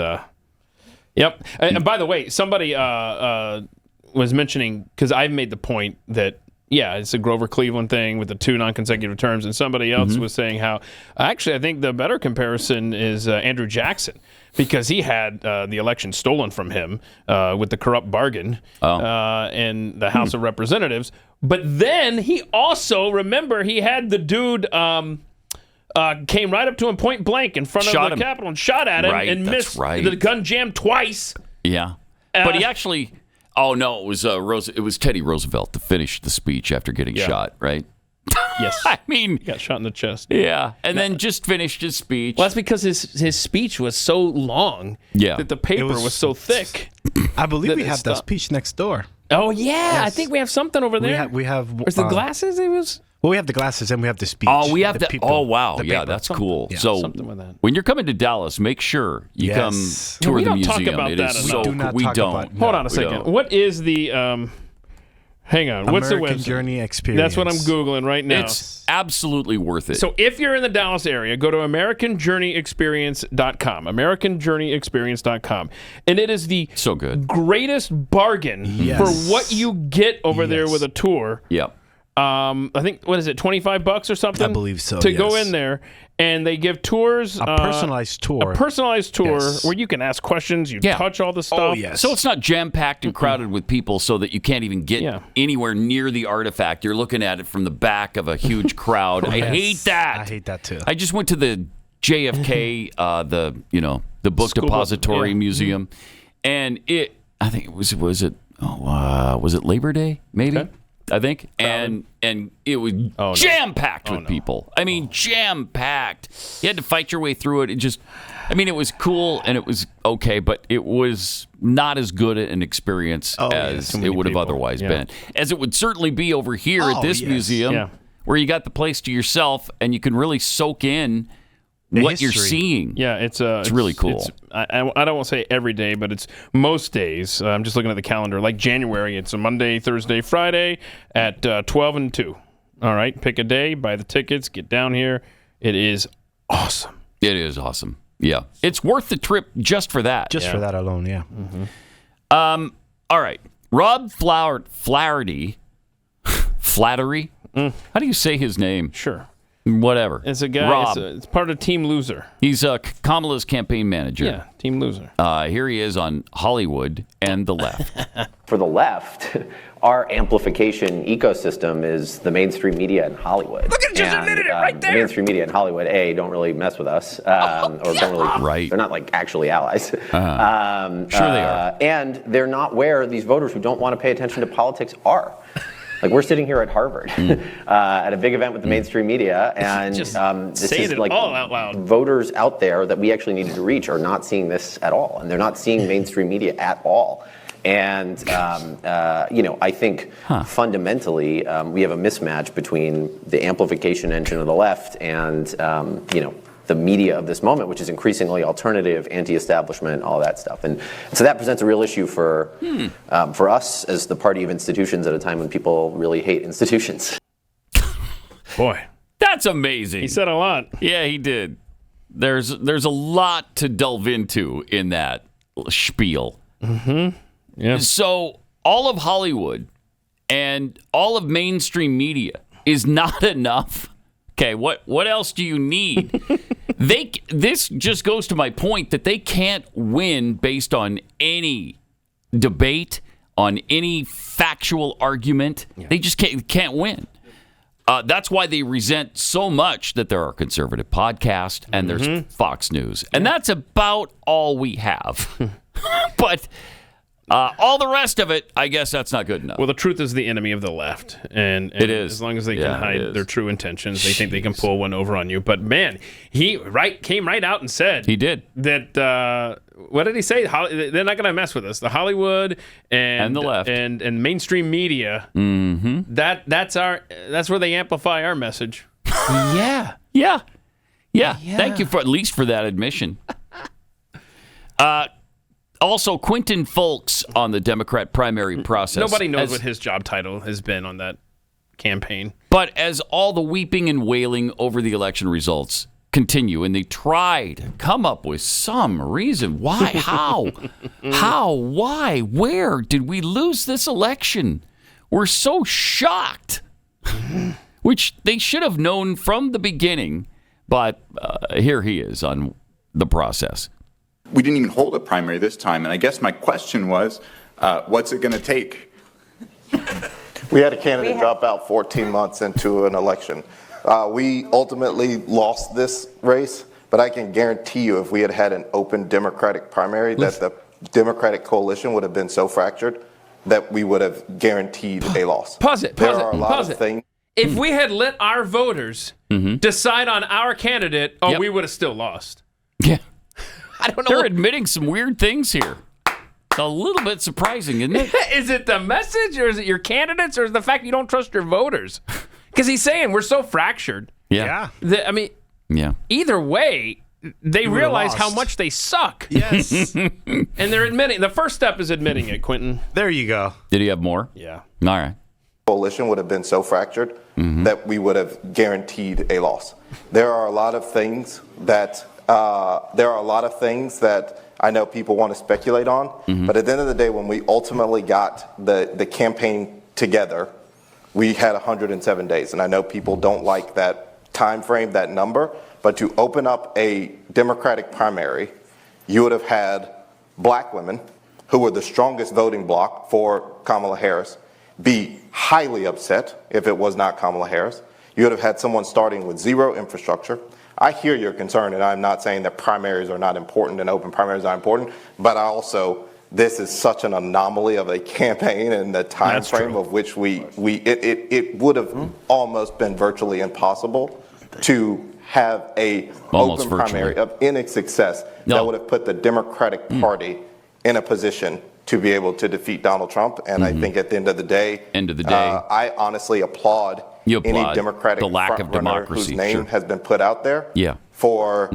yep. And by the way, somebody was mentioning, because I've made the point that it's a Grover Cleveland thing with the 2 non-consecutive terms, and somebody else was saying how actually I think the better comparison is Andrew Jackson, because he had the election stolen from him with the corrupt bargain in the House of Representatives. But then he also, remember, he had the dude came right up to him point blank in front of the Capitol and shot at him and missed. The gun jammed twice. Yeah, but he actually. Oh no, it was it was Teddy Roosevelt to finish the speech after getting shot, right? Yes. I mean, he got shot in the chest. Yeah, and then just finished his speech. Well, that's because his speech was so long that the paper was so thick. I believe we have that speech next door. Oh yeah, I think we have something over there. We have. Where's the glasses? It was. Well, we have the glasses and we have the speech. Oh, we have the oh, wow. Yeah, that's cool. Yeah. So something with that. When you're coming to Dallas, make sure you come tour we the don't museum. Talk about it that is so we don't. Hold on a second. What is the hang on. What's the website? American Journey Experience. That's what I'm Googling right now. It's absolutely worth it. So if you're in the Dallas area, go to AmericanJourneyExperience.com. AmericanJourneyExperience.com. And it is the greatest bargain for what you get over there with a tour. Yep. I think, what is it, $25 or something? I believe so, to go in there, and they give tours. A personalized tour. A personalized tour where you can ask questions, you touch all the stuff. Oh, yes. So it's not jam-packed and crowded with people so that you can't even get anywhere near the artifact. You're looking at it from the back of a huge crowd. I hate that. I hate that, too. I just went to the JFK, the book School depository book, museum, and I think it was it Labor Day, maybe? Okay. I think, and it was jam-packed with people. I mean, jam-packed. You had to fight your way through it. It was cool and it was okay, but it was not as good an experience as it would have otherwise been. As it would certainly be over here at this museum, where you got the place to yourself and you can really soak in what you're seeing. Yeah, it's really cool. I don't want to say every day, but it's most days. I'm just looking at the calendar. Like January, it's a Monday, Thursday, Friday at 12 and 2. All right, pick a day, buy the tickets, get down here. It is awesome. It is awesome. Yeah, it's worth the trip just for that. Just for that alone, yeah. Mm-hmm. All right, Rob Flaherty. Flattery? How do you say his name? Sure. Whatever. It's a guy. Rob. It's part of Team Loser. He's Kamala's campaign manager. Yeah, Team Loser. Here he is on Hollywood and the left. For the left, our amplification ecosystem is the mainstream media in Hollywood. Look at just admitted it right there. The mainstream media in Hollywood, don't really mess with us, or don't really. They're not like actually allies. Sure they are. And they're not where these voters who don't want to pay attention to politics are. Like, we're sitting here at Harvard at a big event with the mainstream media, and this is like all out loud. Voters out there that we actually needed to reach are not seeing this at all, and they're not seeing mainstream media at all. And I think fundamentally we have a mismatch between the amplification engine of the left and the media of this moment, which is increasingly alternative, anti-establishment, all that stuff. And so that presents a real issue for us as the party of institutions at a time when people really hate institutions. Boy, that's amazing. He said a lot. Yeah, he did. There's a lot to delve into in that spiel. Mm-hmm. Yeah. So all of Hollywood and all of mainstream media is not enough. Okay, what else do you need? This just goes to my point that they can't win based on any debate, on any factual argument. Yeah. They just can't win. That's why they resent so much that there are conservative podcasts and there's Fox News. And that's about all we have. But all the rest of it, I guess that's not good enough. Well, the truth is the enemy of the left. And it is. As long as they can hide their true intentions, they think they can pull one over on you. But, man, he came right out and said. He did. That, what did he say? They're not going to mess with us. The Hollywood and the left. And mainstream media, that's where they amplify our message. Yeah. Thank you for at least for that admission. Also, Quentin Fulks on the Democrat primary process. Nobody knows what his job title has been on that campaign. But as all the weeping and wailing over the election results continue, and they tried to come up with some reason. Why? How? Why? Where did we lose this election? We're so shocked, which they should have known from the beginning, but here he is on the process. We didn't even hold a primary this time, and I guess my question was, what's it going to take? We had a candidate drop out 14 months into an election. We ultimately lost this race, but I can guarantee you if we had had an open Democratic primary, that the Democratic coalition would have been so fractured that we would have guaranteed a loss. Pause it. There are a lot of things. If we had let our voters decide on our candidate, we would have still lost. Yeah. I don't know. They're admitting some weird things here. It's a little bit surprising, isn't it? Is it the message, or is it your candidates, or is it the fact you don't trust your voters? Because he's saying we're so fractured. Yeah. Either way, they realize how much they suck. Yes. And they're admitting. The first step is admitting it, Quentin. There you go. Did he have more? Yeah. All right. Coalition would have been so fractured that we would have guaranteed a loss. There are a lot of things that I know people want to speculate on, but at the end of the day, when we ultimately got the campaign together, we had 107 days, and I know people don't like that time frame, that number, but to open up a Democratic primary, you would have had black women, who were the strongest voting bloc for Kamala Harris, be highly upset if it was not Kamala Harris. You would have had someone starting with zero infrastructure. I hear your concern, and I'm not saying that primaries are not important and open primaries are important, but this is such an anomaly of a campaign and the time frame of which it would have almost been virtually impossible to have a open primary of any success that would have put the Democratic Party in a position to be able to defeat Donald Trump. And I think at the end of the day, I honestly applaud any Democratic the lack of frontrunner democracy whose name has been put out there for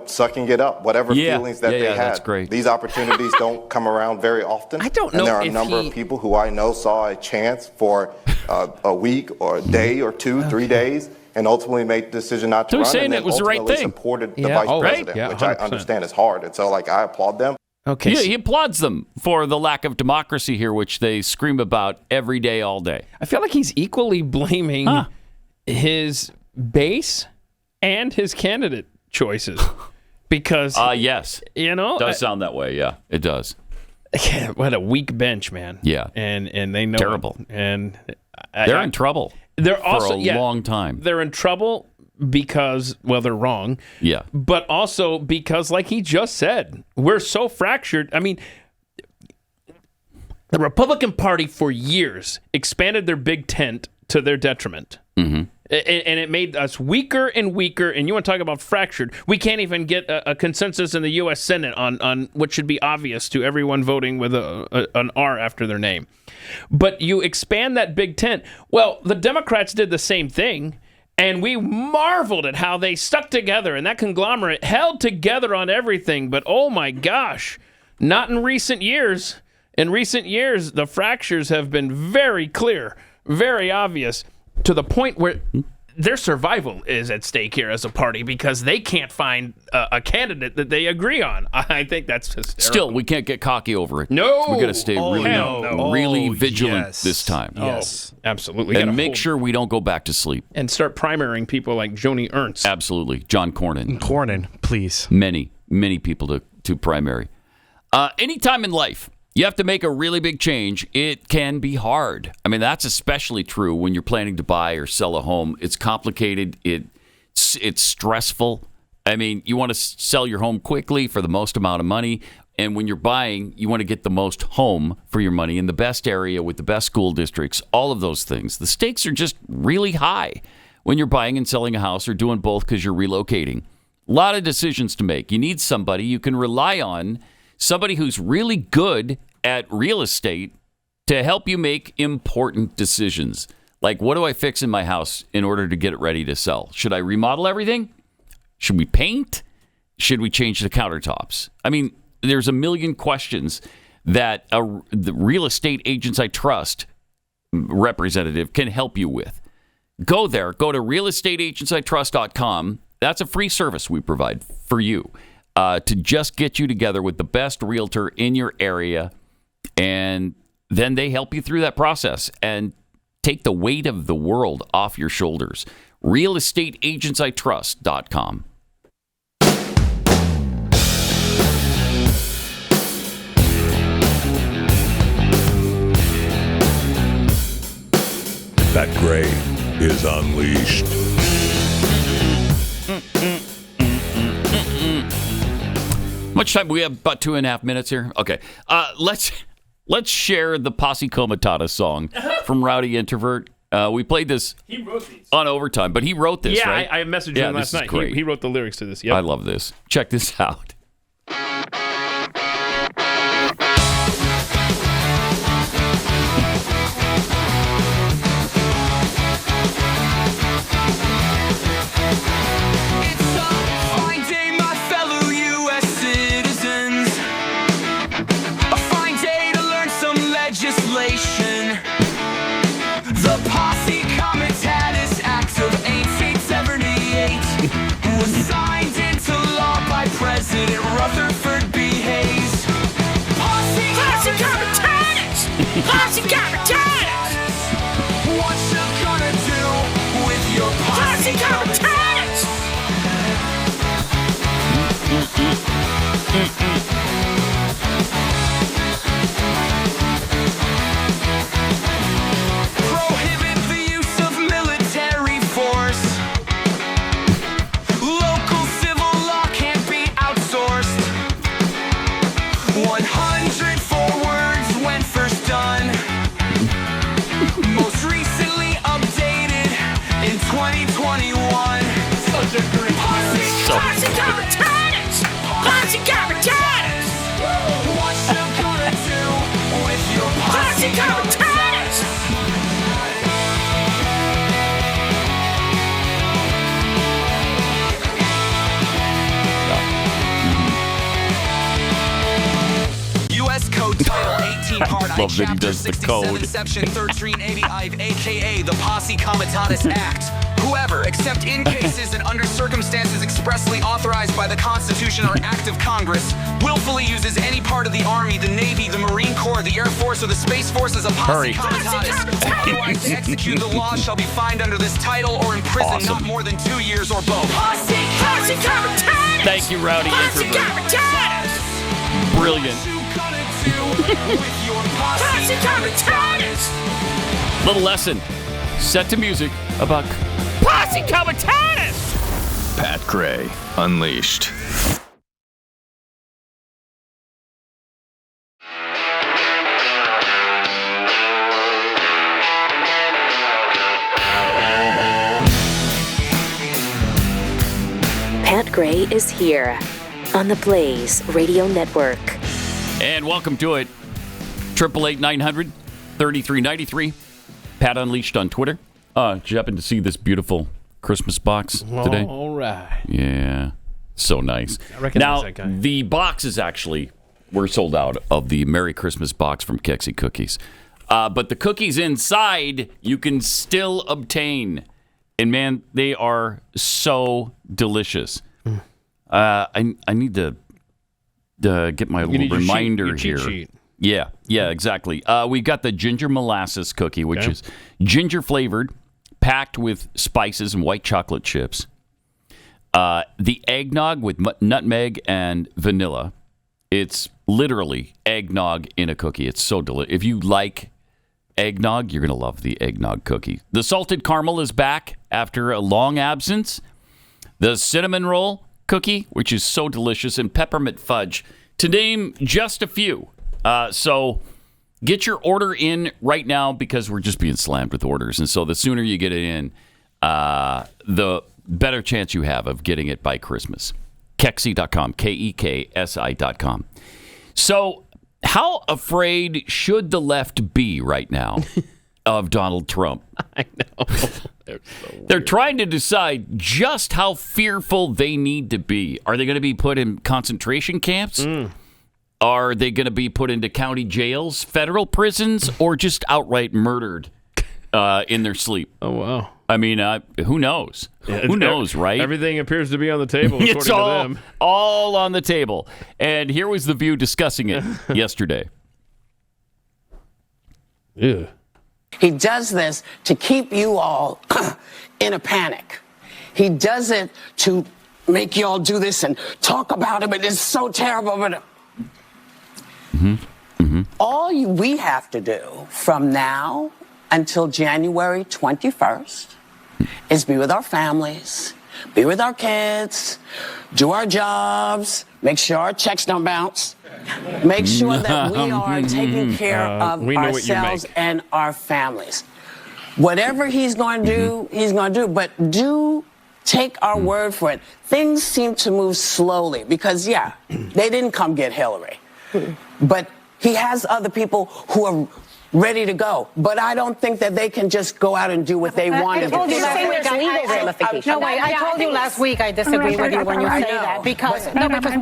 sucking it up, whatever feelings that they had. That's great. These opportunities don't come around very often. I don't know. And there are a number of people who I know saw a chance for a week or a day or 2, 3 days, and ultimately made the decision not to run. Saying and then it was the right thing. Supported the vice president, which I understand is hard. And so, I applaud them. Okay. He applauds them for the lack of democracy here, which they scream about every day, all day. I feel like he's equally blaming his base and his candidate choices. Because, yes. Does sound that way. Yeah, it does. What a weak bench, man. Yeah. And they know terrible. It. And they're in trouble. They're also for a long time. They're in trouble because, they're wrong. Yeah. But also because, like he just said, we're so fractured. I mean, the Republican Party for years expanded their big tent to their detriment. And it made us weaker and weaker. And you want to talk about fractured? We can't even get a consensus in the U.S. Senate on what should be obvious to everyone voting with an R after their name. But you expand that big tent. Well, the Democrats did the same thing. And we marveled at how they stuck together, and that conglomerate held together on everything. But oh my gosh, not in recent years. In recent years, the fractures have been very clear, very obvious, to the point where their survival is at stake here as a party because they can't find a candidate that they agree on. I think that's hysterical. Still, we can't get cocky over it. No. We got to stay really vigilant this time. Yes, absolutely. And make sure we don't go back to sleep. And start primarying people like Joni Ernst. Absolutely. John Cornyn. Cornyn, please. Many people to primary. Anytime in life you have to make a really big change, it can be hard. I mean, that's especially true when you're planning to buy or sell a home. It's complicated. It's stressful. I mean, you want to sell your home quickly for the most amount of money. And when you're buying, you want to get the most home for your money in the best area with the best school districts, all of those things. The stakes are just really high when you're buying and selling a house or doing both because you're relocating. A lot of decisions to make. You need somebody you can rely on, somebody who's really good at real estate to help you make important decisions. Like, what do I fix in my house in order to get it ready to sell? Should I remodel everything? Should we paint? Should we change the countertops? I mean, there's a million questions that the real estate agents I trust representative can help you with. Go there. Go to realestateagentsitrust.com That's a free service we provide for you to just get you together with the best realtor in your area, and then they help you through that process and take the weight of the world off your shoulders. realestateagentsitrust.com. Pat Gray is unleashed. Much time? We have about 2.5 minutes here. Okay, let's share the Posse Comitatus song from Rowdy Introvert. We played this on overtime, but he wrote this, yeah, right? I messaged him last night. He wrote the lyrics to this. Yep. I love this. Check this out. The Posse Comitatus Act of 1878 was signed into law by President Rutherford B. Hayes. Posse Comitatus! Posse Comitatus! What you gonna do with your Posse Comitatus? Prohibit the use of military force. Local civil law can't be outsourced. 104 words when first done. Most recently updated in 2021. Such a great Posse Comitatus! Posse Comitatus! What you gonna do with your Posse Comitatus? U.S. Code Title 18, Part I, Love that he Chapter does the 67, code. Section 1385, a.k.a. the Posse Comitatus Act. Whoever, except in cases and under circumstances expressly authorized by the Constitution or Act of Congress, willfully uses any part of the Army, the Navy, the Marine Corps, the Air Force, or the Space Force as a Posse Comitatus, otherwise to execute the law shall be fined under this title or imprisoned not more than 2 years or both. Posse Comitatus! Thank you, Rowdy Introvert. Brilliant. Posse Comitatus! Little lesson set to music about Posse Comitatus. Pat Gray, Unleashed. Pat Gray is here on the Blaze Radio Network. And welcome to it. 888-900-3393. Pat Unleashed on Twitter. Did you happen to see this beautiful Christmas box today? All right. Yeah. So nice. I recognize Now, that guy. the boxes actually were sold out of the Merry Christmas box from Kexi Cookies. But the cookies inside you can still obtain. And man, they are so delicious. I need to get my little reminder your cheat here. sheet. Yeah, exactly. We've got the ginger molasses cookie, which is ginger flavored, packed with spices and white chocolate chips. The eggnog with nutmeg and vanilla. It's literally eggnog in a cookie. It's so delicious. If you like eggnog, you're going to love the eggnog cookie. The salted caramel is back after a long absence. The cinnamon roll cookie, which is so delicious, and peppermint fudge, to name just a few. So get your order in right now because we're just being slammed with orders. And so the sooner you get it in, the better chance you have of getting it by Christmas. Keksi.com, Keksi.com. So how afraid should the left be right now of Donald Trump? I know. They're trying to decide just how fearful they need to be. Are they going to be put in concentration camps? Are they going to be put into county jails, federal prisons, or just outright murdered in their sleep? Oh, wow. I mean, who knows? Who knows, right? Everything appears to be on the table, according It's to them. all on the table. And here was The View discussing it yesterday. Yeah. He does this to keep you all in a panic. He does it to make you all do this and talk about it, but it's so terrible. But all we have to do from now until January 21st is be with our families, be with our kids, do our jobs, make sure our checks don't bounce, make sure that we are taking care of ourselves and our families. Whatever he's going to do, he's going to do. But do take our word for it. Things seem to move slowly because, they didn't come get Hillary. But he has other people who are ready to go. But I don't think that they can just go out and do what they want to do. I told you last week I disagree with you when you say that. Because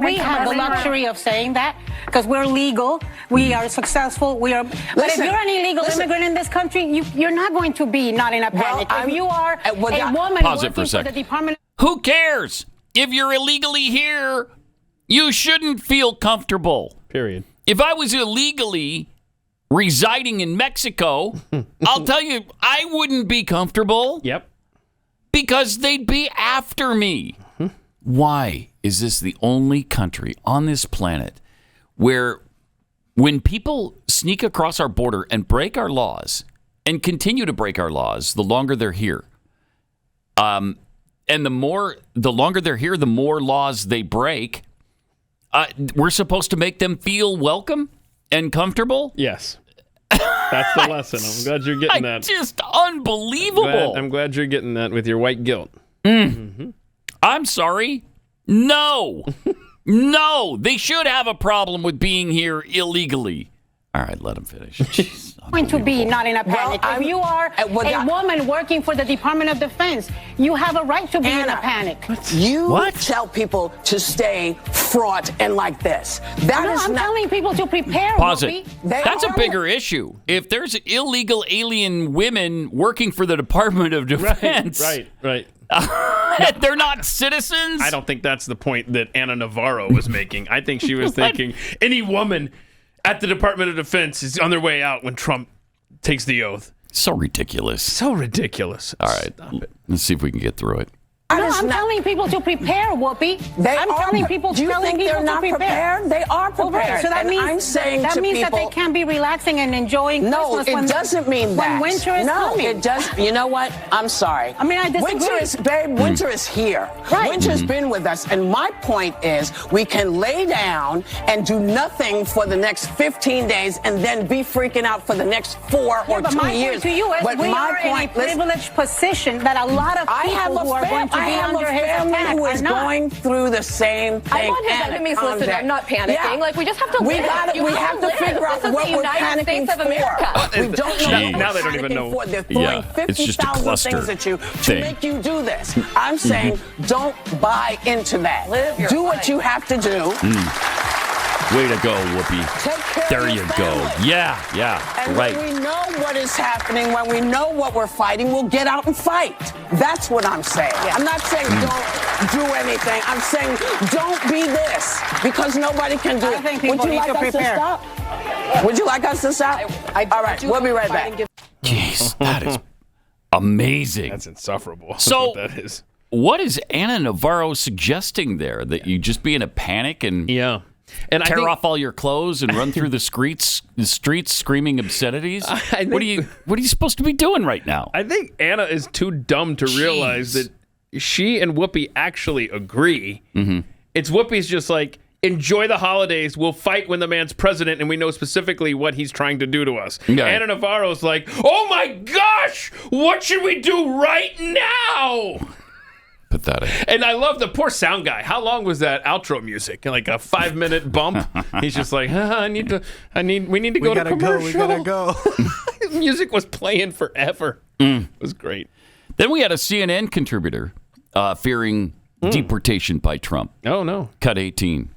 we have the luxury of saying that because we're legal, we are successful, we are. But if you're an illegal immigrant in this country, you're not going to be not in a panic. If you are a woman working for the Department. Who cares? If you're illegally here, you shouldn't feel comfortable. Period. If I was illegally residing in Mexico, I'll tell you, I wouldn't be comfortable. Yep. Because they'd be after me. Why is this the only country on this planet where when people sneak across our border and break our laws and continue to break our laws, the longer they're here, and the longer they're here, the more laws they break, we're supposed to make them feel welcome and comfortable? Yes. That's the lesson. I'm glad you're getting that. Just unbelievable. I'm glad you're getting that with your white guilt. I'm sorry. No. No. They should have a problem with being here illegally. All right, let him finish. Jeez, going to be not in a panic. If you are a woman working for the Department of Defense, you have a right to be in a panic. You tell people to stay fraught and like this. I'm telling people to prepare. Pause it. That's a bigger issue. If there's illegal alien women working for the Department of Defense. Right. They're not citizens? I don't think that's the point that Anna Navarro was making. I think she was thinking any woman at the Department of Defense is on their way out when Trump takes the oath. So ridiculous. All right. Let's see if we can get through it. I'm telling people to prepare, Whoopi. I'm telling people Do you think they're not prepared? They are prepared. So that means that they can't be relaxing and enjoying Christmas. No, it doesn't mean that. When winter is coming. No, it does. You know what? I'm sorry. I mean, I disagree. Winter is here. Right. Winter's been with us. And my point is we can lay down and do nothing for the next 15 days and then be freaking out for the next 4 or 2 years. To you is we are in a privileged position that a lot of people who are going to I have a family who is going through the same thing. I want his enemies listed. I'm not panicking. Like, we just have to live. We have to figure out what we're panicking for. We don't know. Now they don't even know. They're throwing 50,000 things at you to make you do this. I'm saying don't buy into that. Do what you have to do. Way to go, Whoopi. There you go. Yeah, and right. when we know what is happening, when we know what we're fighting, we'll get out and fight. That's what I'm saying. I'm not saying don't do anything. I'm saying don't be this because nobody can do it. I think people need to prepare. Would you like us to stop? All right, we'll be right back. Jeez, that is amazing. That's insufferable. So, that is. What is Anna Navarro suggesting there? That you just be in a panic and tear off all your clothes and run through the streets screaming obscenities? What are you supposed to be doing right now? I think Anna is too dumb to realize that she and Whoopi actually agree. It's Whoopi's just like, enjoy the holidays. We'll fight when the man's president, and we know specifically what he's trying to do to us. Yeah. Anna Navarro's like, oh my gosh, what should we do right now? Pathetic. And I love the poor sound guy. How long was that outro music? Like a 5-minute bump. He's just like, we need to go to commercial. We gotta go. Music was playing forever. It was great. Then we had a CNN contributor fearing deportation by Trump. Oh no. Cut 18.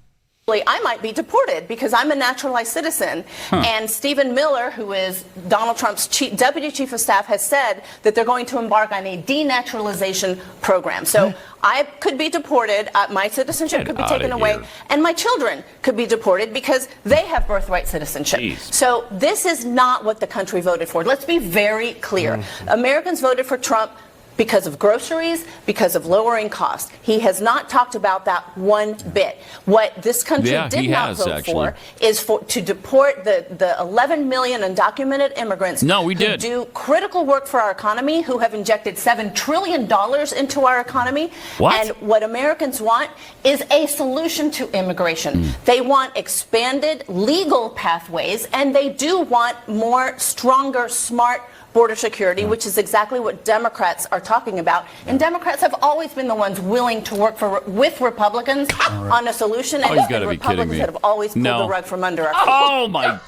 I might be deported because I'm a naturalized citizen. And Stephen Miller, who is Donald Trump's deputy chief of staff, has said that they're going to embark on a denaturalization program. So I could be deported, my citizenship could be taken away, and my children could be deported because they have birthright citizenship. Jeez. So this is not what the country voted for. Let's be very clear. Americans voted for Trump because of groceries, because of lowering costs. He has not talked about that one bit. What this country did not vote for is to deport the 11 million undocumented immigrants who do critical work for our economy, who have injected $7 trillion into our economy. And what Americans want is a solution to immigration. They want expanded legal pathways, and they do want more stronger, smart border security, which is exactly what Democrats are talking about. And Democrats have always been the ones willing to work with Republicans on a solution, and it's been Republicans that have always pulled the rug from under our feet. Oh my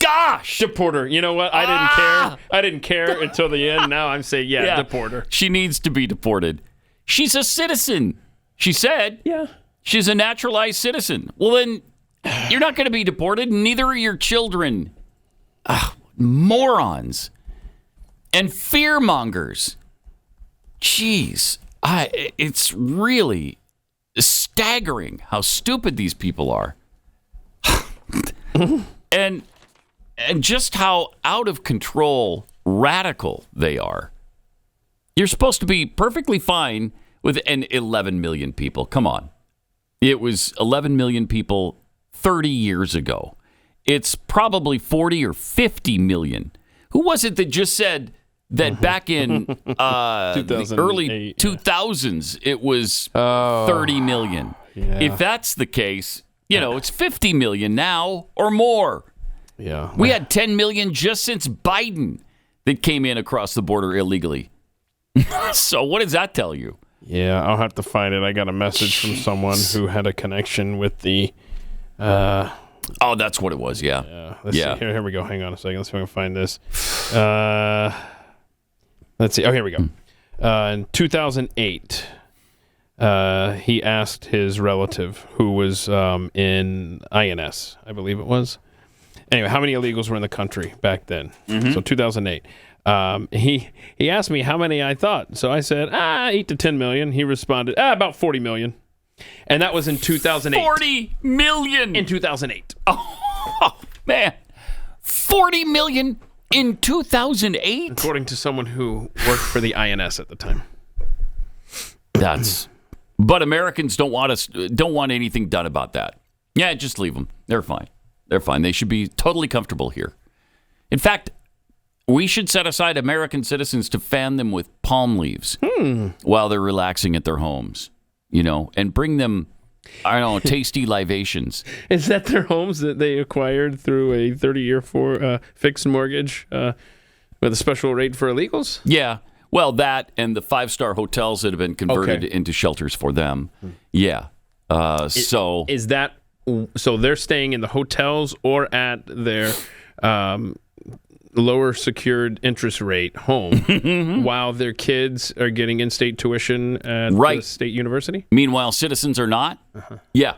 gosh! Deporter. You know what? I didn't care. I didn't care until the end. Now I'm saying, deporter. She needs to be deported. She's a citizen. She said. Yeah. She's a naturalized citizen. Well, then you're not going to be deported. Neither are your children. Morons. And fearmongers. Jeez. It's really staggering how stupid these people are. and just how out of control radical they are. You're supposed to be perfectly fine with 11 million people. Come on. It was 11 million people 30 years ago. It's probably 40 or 50 million. Who was it that just said that back in the early 2000s, it was 30 million? Yeah. If that's the case, it's 50 million now or more. Yeah. We had 10 million just since Biden that came in across the border illegally. So what does that tell you? Yeah, I'll have to find it. I got a message from someone who had a connection with the... oh, that's what it was, yeah. Let's see. Here we go. Hang on a second. Let's see if I can find this. Let's see. Oh, here we go. In 2008, he asked his relative, who was in INS, I believe it was. Anyway, how many illegals were in the country back then? So 2008. He asked me how many I thought. So I said, 8 to 10 million. He responded, about 40 million. And that was in 2008. 40 million! In 2008. Oh, man. 40 million in 2008? According to someone who worked for the INS at the time. But Americans don't want anything done about that. Yeah, just leave them. They're fine. They're fine. They should be totally comfortable here. In fact, we should set aside American citizens to fan them with palm leaves while they're relaxing at their homes. And bring them, tasty libations. Is that their homes that they acquired through a 30-year fixed mortgage with a special rate for illegals? Yeah. Well, that and the 5-star hotels that have been converted into shelters for them. Yeah. So they're staying in the hotels or at their lower secured interest rate home while their kids are getting in-state tuition at the state university? Meanwhile, citizens are not? Yeah.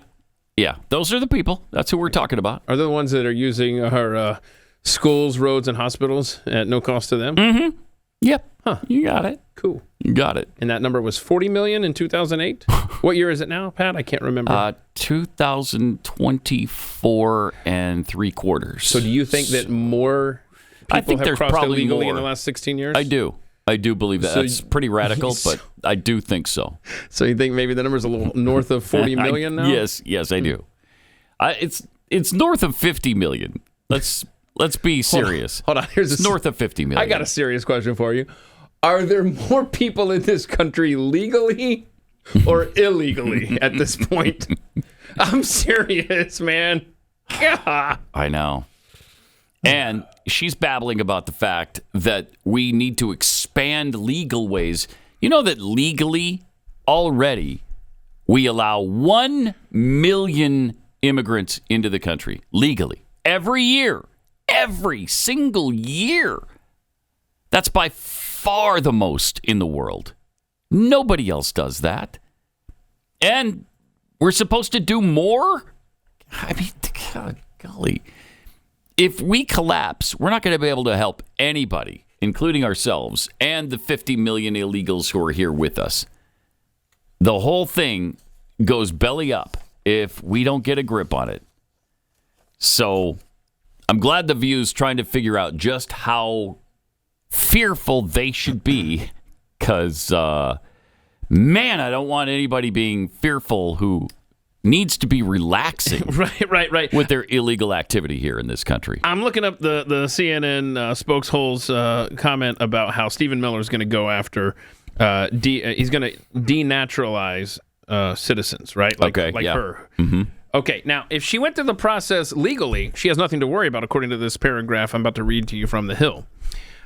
Those are the people. That's who we're talking about. Are they the ones that are using our schools, roads, and hospitals at no cost to them? Yep. Huh. You got it. Cool. You got it. And that number was 40 million in 2008? What year is it now, Pat? I can't remember. 2024 and 3/4. So do you think that more... I think there's probably illegally more in the last 16 years? I do believe that. That's pretty radical, but I do think so. So you think maybe the number's a little north of 40 million now? Yes, I do. It's north of 50 million. Let's be serious. Hold on. It's north of 50 million. I got a serious question for you. Are there more people in this country legally or illegally at this point? I'm serious, man. Yeah. I know. And she's babbling about the fact that we need to expand legal ways. You know that legally, already, we allow 1 million immigrants into the country. Legally. Every year. Every single year. That's by far the most in the world. Nobody else does that. And we're supposed to do more? I mean, God, golly. If we collapse, we're not going to be able to help anybody, including ourselves and the 50 million illegals who are here with us. The whole thing goes belly up if we don't get a grip on it. So I'm glad The View's trying to figure out just how fearful they should be, because, man, I don't want anybody being fearful who needs to be relaxing right. with their illegal activity here in this country. I'm looking up the CNN spokeshole's comment about how Stephen Miller is going to go after, he's going to denaturalize citizens, right? Like her. Mm-hmm. Okay, now, if she went through the process legally, she has nothing to worry about, according to this paragraph I'm about to read to you from The Hill.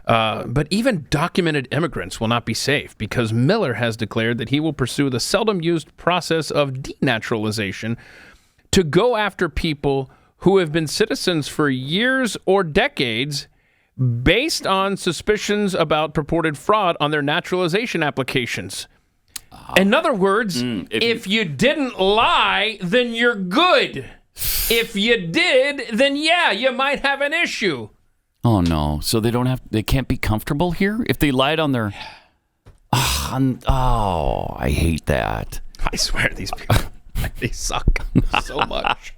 But even documented immigrants will not be safe, because Miller has declared that he will pursue the seldom-used process of denaturalization to go after people who have been citizens for years or decades based on suspicions about purported fraud on their naturalization applications. In other words, if you didn't lie, then you're good. If you did, then yeah, you might have an issue. Oh no! So they can't be comfortable here if they lied on their. Oh, I hate that. I swear these people, they suck so much.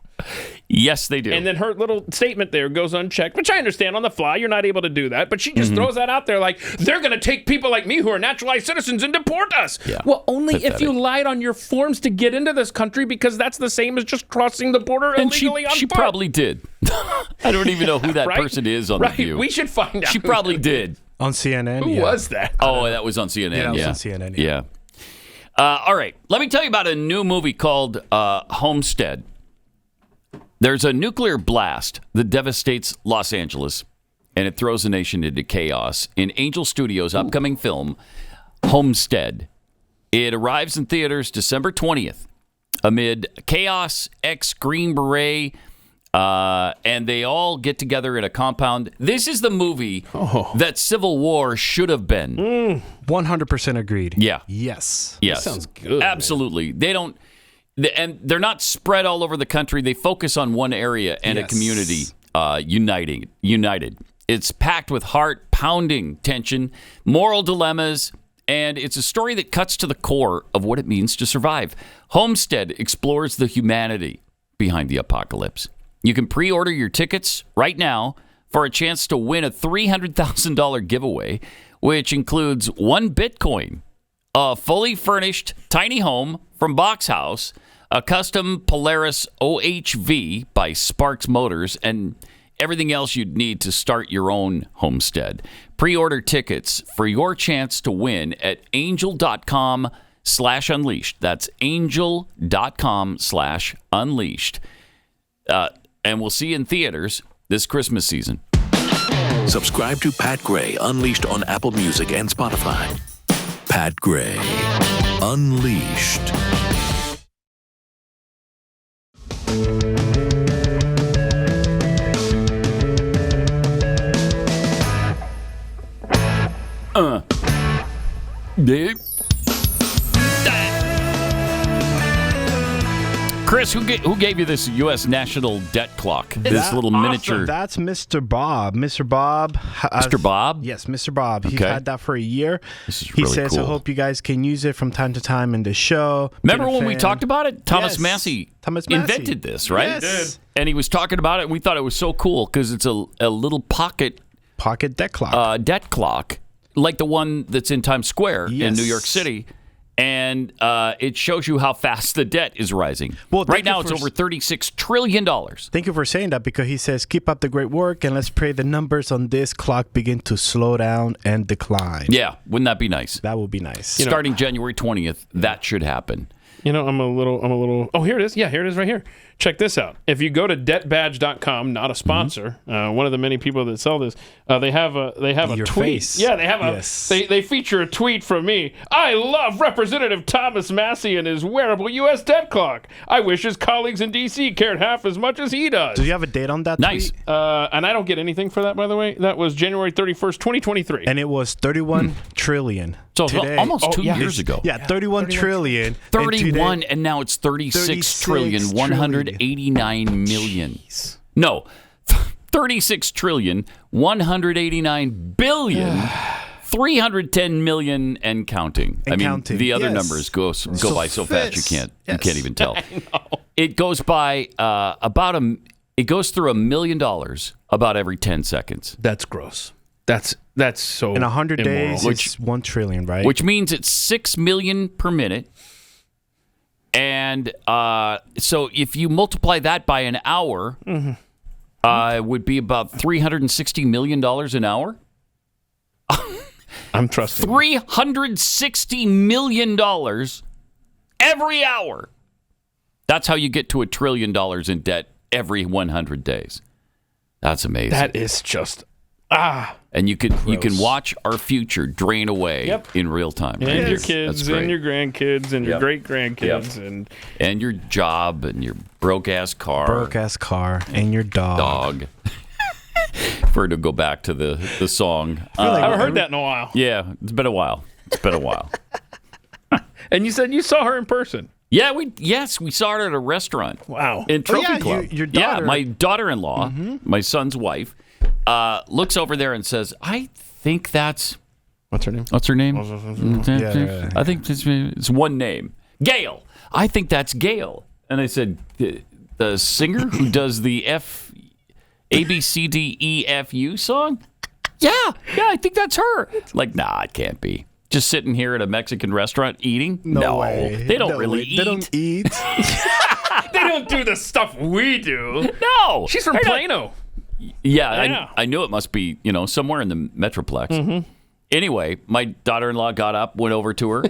Yes, they do. And then her little statement there goes unchecked, which I understand on the fly. You're not able to do that. But she just throws that out there like, they're going to take people like me who are naturalized citizens and deport us. Yeah. Well, only if you lied on your forms to get into this country, because that's the same as just crossing the border illegally on foot. She probably did. I don't even know who that person is on The View. We should find out. She probably did. On CNN. Who was that? Oh, that was on CNN. Yeah, that was on CNN. Yeah. All right. Let me tell you about a new movie called Homestead. There's a nuclear blast that devastates Los Angeles, and it throws the nation into chaos in Angel Studios' upcoming film, Homestead. It arrives in theaters December 20th amid chaos, ex-Green Beret, and they all get together in a compound. This is the movie that Civil War should have been. 100% agreed. Yeah. Yes. Yes. That sounds good. Absolutely. Man. They don't... And they're not spread all over the country. They focus on one area and a community united. It's packed with heart-pounding tension, moral dilemmas, and it's a story that cuts to the core of what it means to survive. Homestead explores the humanity behind the apocalypse. You can pre-order your tickets right now for a chance to win a $300,000 giveaway, which includes 1 Bitcoin, a fully furnished tiny home from Box House, a custom Polaris OHV by Sparks Motors, and everything else you'd need to start your own homestead. Pre-order tickets for your chance to win at angel.com/unleashed. That's angel.com/unleashed. And we'll see you in theaters this Christmas season. Subscribe to Pat Gray Unleashed on Apple Music and Spotify. Pat Gray Unleashed. Chris, who gave you this U.S. national debt clock? This little miniature. That's Mr. Bob. Mr. Bob. Mr. Bob? Yes, Mr. Bob. He's Okay. had that for a year. This is He really says, cool. I hope you guys can use it from time to time in the show. Remember Been a when we fan. talked about it? Thomas Yes. Massey Thomas Massey invented this, right? Yes. And he was talking about it, and we thought it was so cool because it's a little pocket debt clock. Like the one that's in Times Square in Yes. New York City. And it shows you how fast the debt is rising. Well, right now, it's over $36 trillion. Thank you for saying that, because he says, keep up the great work, and let's pray the numbers on this clock begin to slow down and decline. Yeah, wouldn't that be nice? That would be nice. Starting January 20th, that should happen. You know, I'm a little. Oh, here it is. Yeah, here it is right here. Check this out. If you go to debtbadge.com, not a sponsor, one of the many people that sell this, they have a Your tweet. face. Yeah, they have Yes. they feature a tweet from me. I love Representative Thomas Massey and his wearable U.S. debt clock. I wish his colleagues in D.C. cared half as much as he does. Do you have a date on that Nice. tweet? And I don't get anything for that, by the way. That was January 31st, 2023. And it was 31 trillion. So today. almost 2 years ago. Yeah, 31 trillion. 31, and now it's 36 trillion, 100 189 million. No, 36 trillion, 189 billion, 310 million and counting. Counting. The other numbers go by so fast you can't even tell. It goes by it goes through $1 million about every 10 seconds. That's gross. That's so in 100 immoral. days, it's 1 trillion, right? Which means it's 6 million per minute. And so if you multiply that by an hour, it would be about $360 million an hour. I'm trusting. $360 million every hour. That's how you get to $1 trillion in debt every 100 days. That's amazing. That is just And you can watch our future drain away in real time. And your kids and your grandkids and your great grandkids and your job and your broke ass car and your dog. For her to go back to the song. I haven't heard that in a while. Yeah, it's been a while. And you said you saw her in person. Yeah, we saw her at a restaurant. Wow. In Trophy Club. Your daughter. Yeah, my daughter-in-law, my son's wife, looks over there and says, I think that's... What's her name? Yeah. I think it's one name. Gail. I think that's Gail. And I said, the singer who does the ABCDEFU song? Yeah, I think that's her. Like, nah, it can't be. Just sitting here at a Mexican restaurant eating? No way. They don't really eat. They don't eat. They don't do the stuff we do. No. She's from Plano. Yeah. I knew it must be, somewhere in the Metroplex. Anyway, my daughter-in-law got up, went over to her,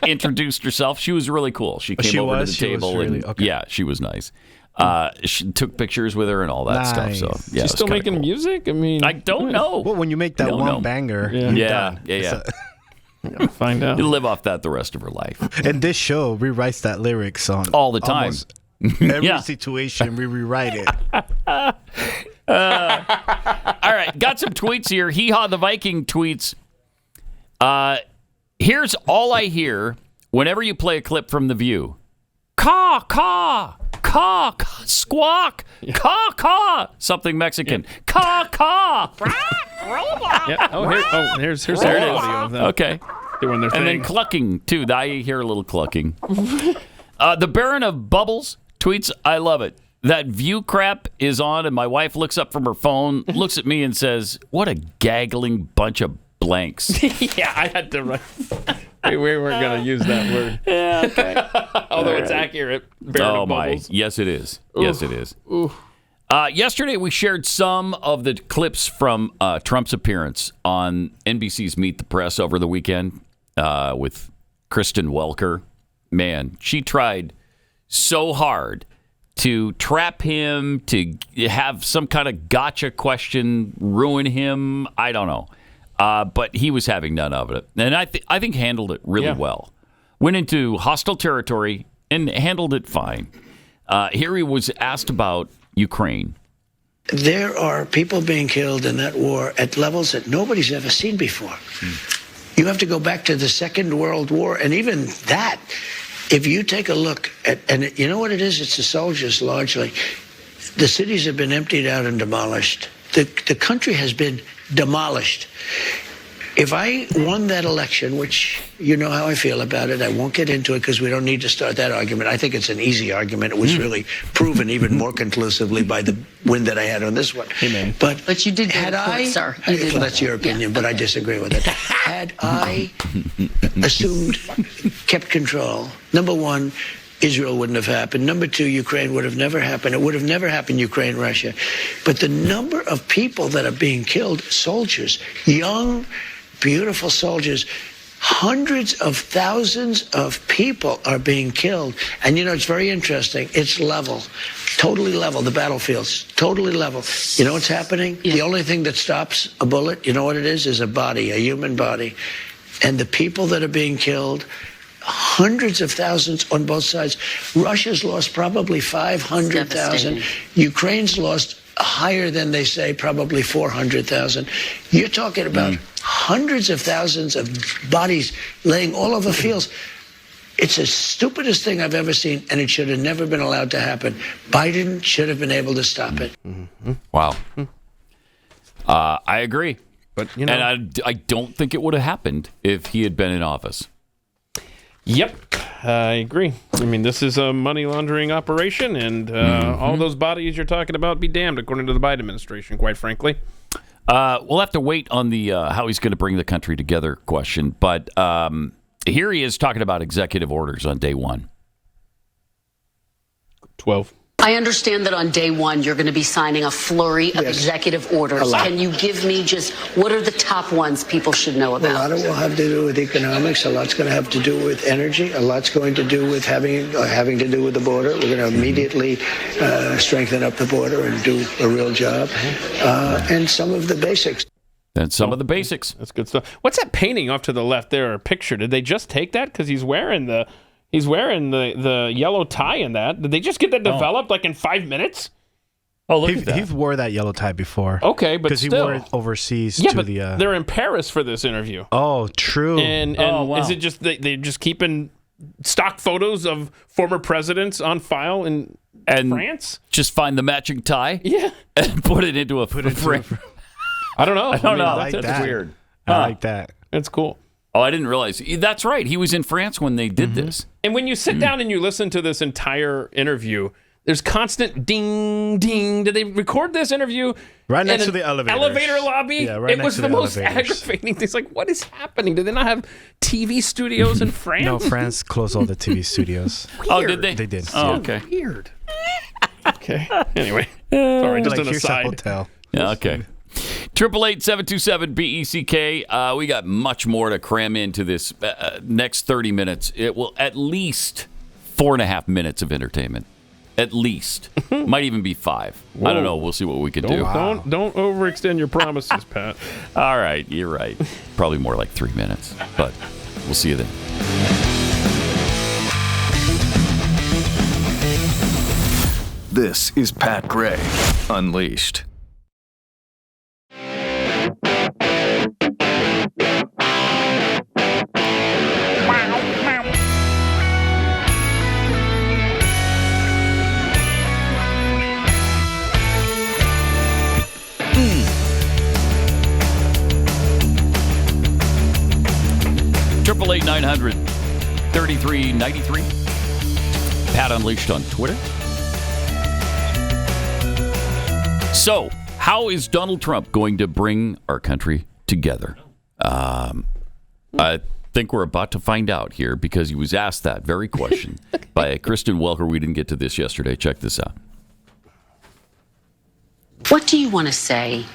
introduced herself. She was really cool. She came over to the table. Yeah, she was nice. She took pictures with her and all that stuff. So yeah, she's still making music? I don't know. Well, when you make that banger, yeah. Find out. You'll live off that the rest of her life. And this show rewrites that lyrics on all the time. Every situation, we rewrite it. All right, got some tweets here. Hee Haw the Viking tweets. Here's all I hear whenever you play a clip from The View. Caw, caw, caw, caw, squawk, caw, caw. Something Mexican. Caw, caw. Yeah. Here's the audio of that. Okay. Doing their thing. And then clucking, too. I hear a little clucking. The Baron of Bubbles tweets, I love it. That View crap is on, and my wife looks up from her phone, looks at me and says, what a gaggling bunch of blanks. Yeah, I had to write. We weren't going to use that word. Yeah, okay. Although it's accurate. Baron of Bubbles. Yes, it is. Yes, it is. Yesterday, we shared some of the clips from Trump's appearance on NBC's Meet the Press over the weekend with Kristen Welker. Man, she tried so hard to trap him, to have some kind of gotcha question, ruin him. I don't know. But he was having none of it. And I think handled it really well. Went into hostile territory and handled it fine. Here he was asked about Ukraine. There are people being killed in that war at levels that nobody's ever seen before. You have to go back to the Second World War, and even that, if you take a look at, and you know what it is? It's the soldiers largely. The cities have been emptied out and demolished. The country has been demolished. If I won that election, which you know how I feel about it, I won't get into it because we don't need to start that argument. I think it's an easy argument. It was really proven even more conclusively by the win that I had on this one. Amen. But you did had I, sir. well, that's your opinion, but I disagree with it. Had I assumed, kept control, number one, Israel wouldn't have happened. Number two, Ukraine would have never happened. It would have never happened, Ukraine, Russia. But the number of people that are being killed, soldiers, young, beautiful soldiers, hundreds of thousands of people are being killed. And you know, it's very interesting. It's level, totally level. The battlefield's totally level. You know what's happening? Yeah. The only thing that stops a bullet, you know what it is a body, a human body. And the people that are being killed, hundreds of thousands on both sides. Russia's lost probably 500,000. Ukraine's lost higher than they say, probably 400,000. You're talking about hundreds of thousands of bodies laying all over fields. It's the stupidest thing I've ever seen, and it should have never been allowed to happen. Biden should have been able to stop it. Wow. I agree. But and I don't think it would have happened if he had been in office. Yep, I agree. I mean, this is a money laundering operation, and all those bodies you're talking about be damned, according to the Biden administration, quite frankly. We'll have to wait on the how he's going to bring the country together question. But here he is talking about executive orders on day one. 12. I understand that on day one, you're going to be signing a flurry of executive orders. Can you give me just what are the top ones people should know about? A lot of it will have to do with economics. A lot's going to have to do with energy. A lot's going to do with having to do with the border. We're going to immediately strengthen up the border and do a real job. And some of the basics. And some of the basics. That's good stuff. What's that painting off to the left there, or picture? Did they just take that? Because he's wearing the yellow tie in that. Did they just get that developed like in 5 minutes? Oh, look at that. He wore that yellow tie before. Okay, but because he wore it overseas to the. They're in Paris for this interview. Oh, true. And is it just they just keeping stock photos of former presidents on file in France? Just find the matching tie. Yeah, and put it into a frame. I don't know. I don't know. That's weird. I like that. It's cool. Oh, I didn't realize. That's right. He was in France when they did this. And when you sit down and you listen to this entire interview, there's constant ding, ding. Did they record this interview right next to the elevator lobby? Yeah, right it next was to the the most elevators. aggravating thing. It's like, what is happening? Do they not have TV studios in France? No, France closed all the TV studios. Oh, did they? They did. Oh, okay. Weird. Okay. Anyway, sorry, just an here's a aside. hotel. Yeah, okay. 888-727-BECK. We got much more to cram into this next 30 minutes. It will at least 4.5 minutes of entertainment. At least. Might even be 5. Whoa. I don't know. We'll see what we can do. Don't overextend your promises, Pat. All right. You're right. Probably more like 3 minutes. But we'll see you then. This is Pat Gray Unleashed. Triple 888-900-3393. Pat Unleashed on Twitter. So, how is Donald Trump going to bring our country together? I think we're about to find out here because he was asked that very question by Kristen Welker. We didn't get to this yesterday. Check this out. What do you want to say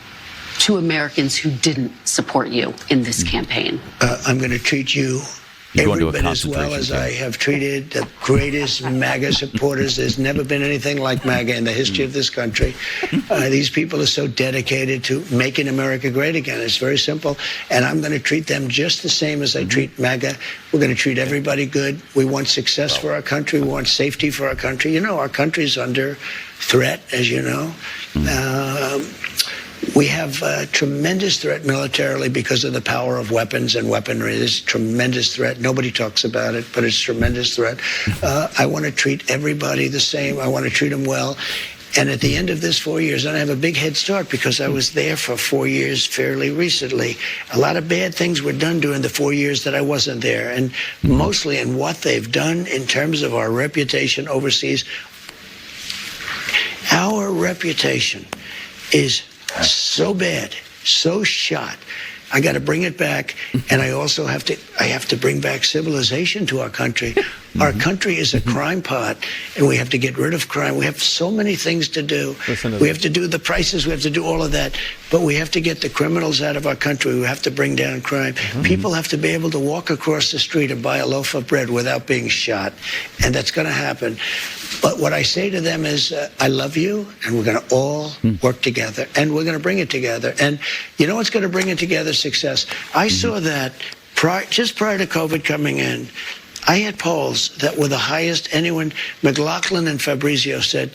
to Americans who didn't support you in this campaign? I'm going to treat you every bit as well as I have treated the greatest MAGA supporters. There's never been anything like MAGA in the history of this country. These people are so dedicated to making America great again. It's very simple. And I'm going to treat them just the same as I treat MAGA. We're going to treat everybody good. We want success for our country. We want safety for our country. You know, our country's under threat, as you know. We have a tremendous threat militarily because of the power of weapons and weaponry. It's a tremendous threat. Nobody talks about it, but it's a tremendous threat. I want to treat everybody the same. I want to treat them well. And at the end of this 4 years, and I have a big head start because I was there for 4 years fairly recently. A lot of bad things were done during the 4 years that I wasn't there, and mostly in what they've done in terms of our reputation overseas. Our reputation is so bad, so shot. I got to bring it back, and I also have to bring back civilization to our country. Our country is a crime pot, and we have to get rid of crime. We have so many things to do. We have to do the prices. We have to do all of that. But we have to get the criminals out of our country. We have to bring down crime. People have to be able to walk across the street and buy a loaf of bread without being shot, and that's going to happen. But what I say to them is, I love you, and we're going to all work together, and we're going to bring it together. And you know what's going to bring it together? Success. I saw that just prior to COVID coming in. I had polls that were the highest anyone. McLaughlin and Fabrizio said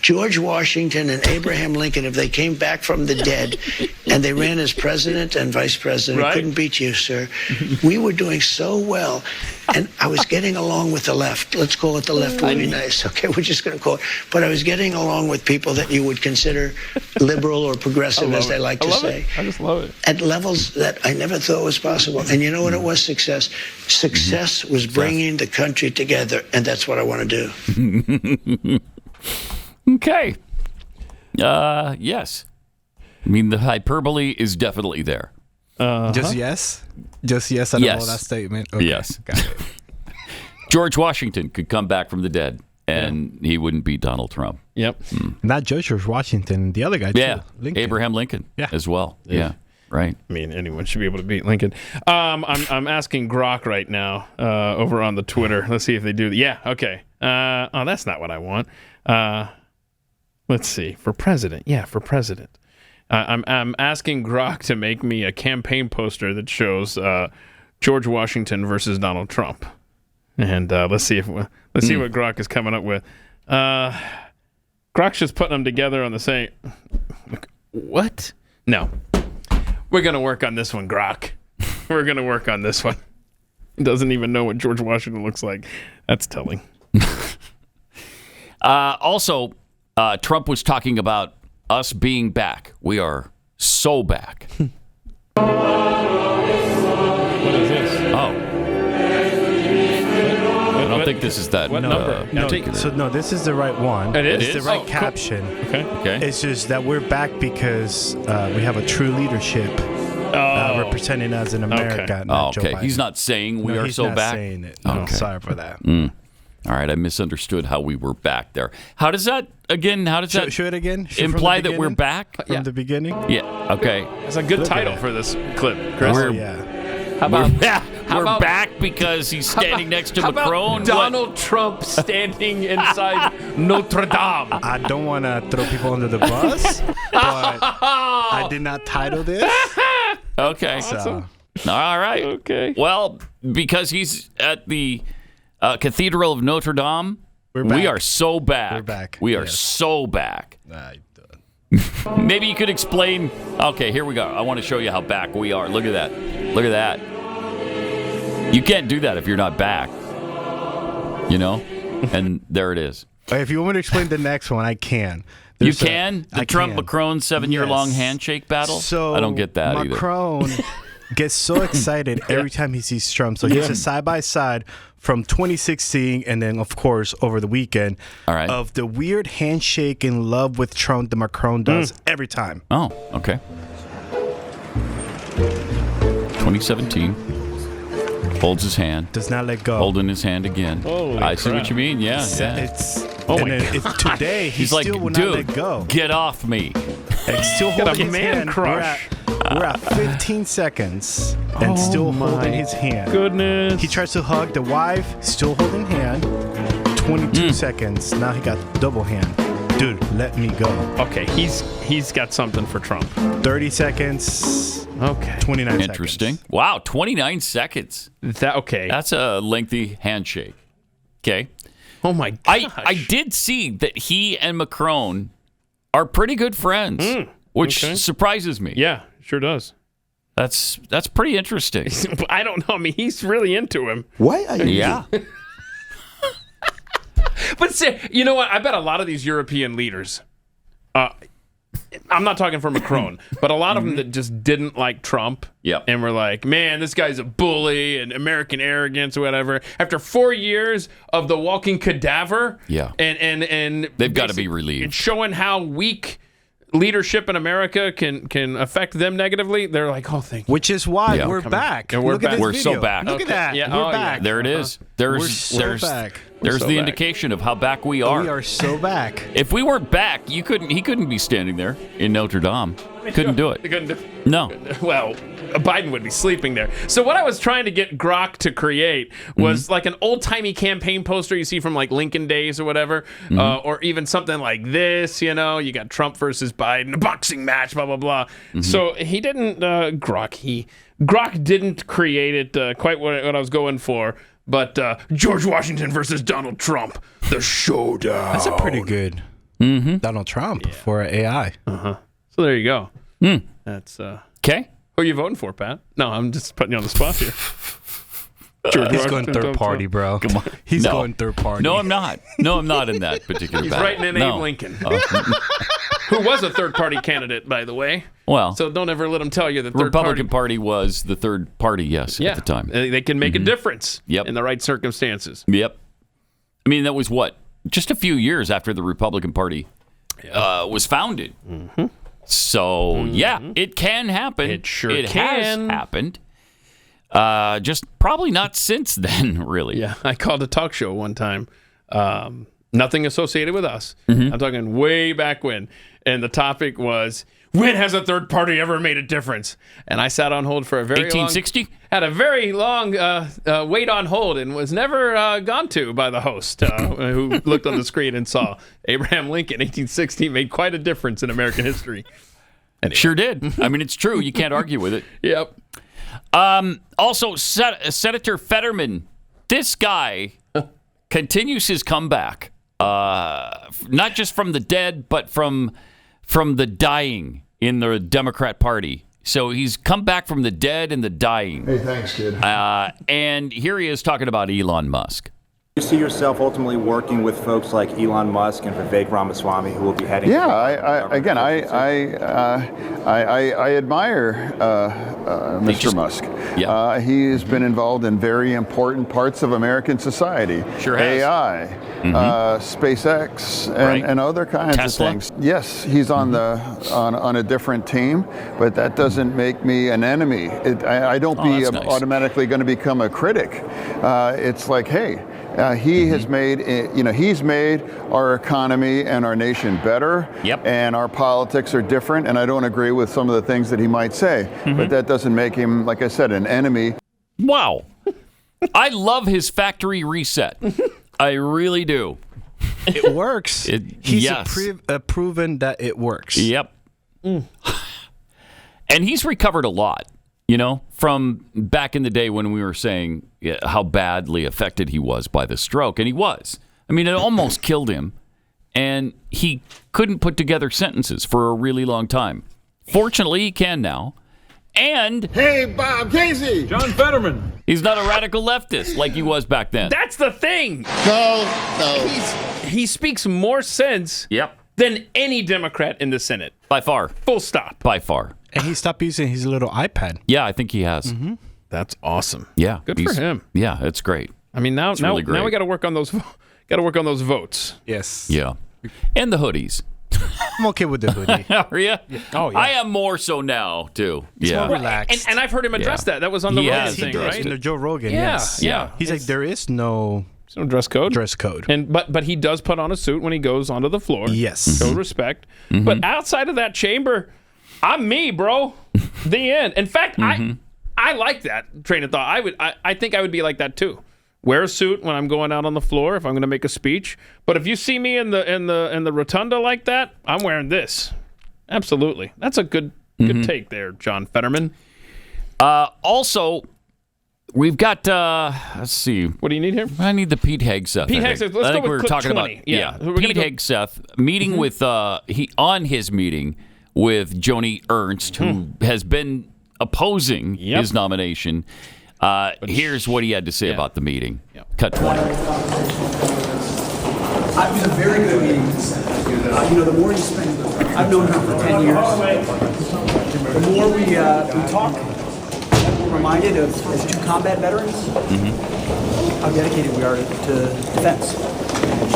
George Washington and Abraham Lincoln, if they came back from the dead and they ran as president and vice president, couldn't beat you, sir. We were doing so well. And I was getting along with the left. Let's call it the left, would be nice. Okay, we're just going to call it. But I was getting along with people that you would consider liberal or progressive, as they like to say. I just love it. At levels that I never thought was possible. And you know what it was? Success. Success was bringing the country together, and that's what I want to do. Okay. Yes. I mean, the hyperbole is definitely there. Just yes? Just yes out of all that statement? Okay. Yes. Got it. George Washington could come back from the dead, and he wouldn't beat Donald Trump. Yep. Not George Washington, the other guy, too. Yeah. Lincoln. Abraham Lincoln as well. Yeah. Right. I mean, anyone should be able to beat Lincoln. I'm asking Grok right now over on the Twitter. Let's see if they do. Yeah, okay. That's not what I want. Let's see. For president. Yeah, for president. I'm asking Grok to make me a campaign poster that shows George Washington versus Donald Trump, and let's see what Grok is coming up with. Grok's just putting them together on the same. What? No, we're gonna work on this one, Grok. We're gonna work on this one. He doesn't even know what George Washington looks like. That's telling. Also, Trump was talking about us being back. We are so back. What is this? Oh. I don't think this is that. What number? No, this is the right one. It is? It's the right caption. Cool. Okay. It's just that we're back because we have a true leadership representing us in America. Okay. Okay. He's not saying we are so back? He's not saying it. No, okay. Sorry for that. All right, I misunderstood how we were back there. How does that, again, show it again? Imply that we're back? From the beginning? Yeah, okay. That's a good title for this clip, Chris. We're back because he's standing next to Macron. Donald Trump standing inside Notre Dame. I don't want to throw people under the bus, but I did not title this. Okay. Awesome. All right. Okay. Well, because he's at the Cathedral of Notre Dame, we are so back. We're back. We are so back. Maybe you could explain. Okay, here we go. I want to show you how back we are. Look at that. Look at that. You can't do that if you're not back. You know? And there it is. If you want me to explain the next one, I can. You can? The Trump-Macron 7-year-long handshake battle? So I don't get that either. Macron gets so excited every time he sees Trump. So he's a side-by-side from 2016 and then, of course, over the weekend of the weird handshake in love with Trump that Macron does every time. Oh, okay. 2017. Holds his hand. Does not let go. Holding his hand again. I see what you mean. Yeah. Today, he's like, still will dude, not let go. Get off me. It's still holding his hand. Crush. We're at 15 seconds and still holding his hand. Goodness. He tries to hug the wife, still holding hand. 22 seconds. Now he got double hand. Dude, let me go. Okay, he's got something for Trump. 30 seconds. Okay. 29 Interesting. seconds. Wow, 29 seconds. Okay. That's a lengthy handshake. Okay. Oh my gosh. I did see that he and Macron are pretty good friends, which surprises me. Yeah, sure does. That's pretty interesting. I don't know. I mean, he's really into him. Why are you? Yeah. But see, you know what? I bet a lot of these European leaders, I'm not talking for Macron, but a lot of them that just didn't like Trump and were like, man, this guy's a bully and American arrogance or whatever. After 4 years of the walking cadaver, and they've got to be relieved. Showing how weak leadership in America can affect them negatively, they're like, oh, thank you. Which is why we're back. And we're back. We're so back. Look at that. Yeah. We're back. There it is. There's back. There's so the back. indication of how back we are. We are so back. If we weren't back, he couldn't be standing there in Notre Dame. Couldn't do it. They couldn't do it. No. Well, Biden would be sleeping there. So what I was trying to get Grok to create was like an old-timey campaign poster you see from like Lincoln days or whatever, or even something like this, you know, you got Trump versus Biden, a boxing match, blah, blah, blah. So he didn't, Grok didn't create it quite what I was going for. But George Washington versus Donald Trump, the showdown. That's a pretty good Donald Trump for AI. So there you go. That's okay. Who are you voting for, Pat? No, I'm just putting you on the spot here. He's going third party, bro. Come on. He's going third party. No, I'm not. No, I'm not in that particular He's battle. writing in Abe Lincoln, who was a third party candidate, by the way. Well, so don't ever let him tell you that the Republican Party was the third party, at the time. They can make a difference in the right circumstances. Yep. I mean, that was what? Just a few years after the Republican Party was founded. So, it can happen. It sure has happened. Just probably not since then, really. Yeah, I called a talk show one time. Nothing associated with us. I'm talking way back when. And the topic was, when has a third party ever made a difference? And I sat on hold for a very 1860? Had a very long wait on hold and was never gone to by the host who looked on the screen and saw Abraham Lincoln, 1860, made quite a difference in American history. Anyway. Sure did. I mean, it's true. You can't argue with it. Yep. Also, Senator Fetterman, this guy continues his comeback, not just from the dead, but from the dying in the Democrat Party. So he's come back from the dead and the dying. Hey, thanks, kid. And here he is talking about Elon Musk. You see yourself ultimately working with folks like Elon Musk and Vivek Ramaswamy, who will be heading. Yeah, I admire Mr. Musk. Yeah. He has been involved in very important parts of American society. Sure has. AI, SpaceX, and other kinds Tesla? of things. Yes, he's on on a different team, but that doesn't make me an enemy. I don't automatically going to become a critic. It's like, hey. He has made, he's made our economy and our nation better. Yep. And our politics are different. And I don't agree with some of the things that he might say, but that doesn't make him, like I said, an enemy. Wow. I love his factory reset. I really do. It works. He's yes. proven that it works. Yep. And he's recovered a lot. From back in the day when we were saying how badly affected he was by the stroke. And he was. I mean, it almost killed him. And he couldn't put together sentences for a really long time. Fortunately, he can now. And... Hey, Bob Casey! John Fetterman! He's not a radical leftist like he was back then. That's the thing! No. He speaks more sense than any Democrat in the Senate. By far. Full stop. By far. And he stopped using his little iPad. Yeah, I think he has. That's awesome. Yeah, good for him. Yeah, it's great. I mean, now really great. Now we got to work on those. Got to work on those votes. Yes. Yeah, and the hoodies. I'm okay with the hoodie. Are you? Yeah. Oh yeah. I am more so now too. It's yeah. more relaxed. And I've heard him address that. That was on the Rogan thing, right? In the Joe Rogan. Yeah. Yes. Yeah. He's like, there is no dress code. Dress code. And but he does put on a suit when he goes onto the floor. Yes. Show respect. But outside of that chamber, I'm me, bro. The end. In fact, I like that train of thought. I think I would be like that too. Wear a suit when I'm going out on the floor if I'm going to make a speech. But if you see me in the rotunda like that, I'm wearing this. Absolutely. That's a good take there, John Fetterman. Also, we've got let's see. What do you need here? I need the Pete Hegseth. Pete Hegseth. Let's go with we're clip talking 20. about Pete Hegseth meeting with on his meeting with Joni Ernst, who has been opposing his nomination. Here's what he had to say about the meeting. Cut 20. It was a very good meeting. The more you spend, I've known her for 10 years. The more we talk, we're reminded of, as two combat veterans, how dedicated we are to defense.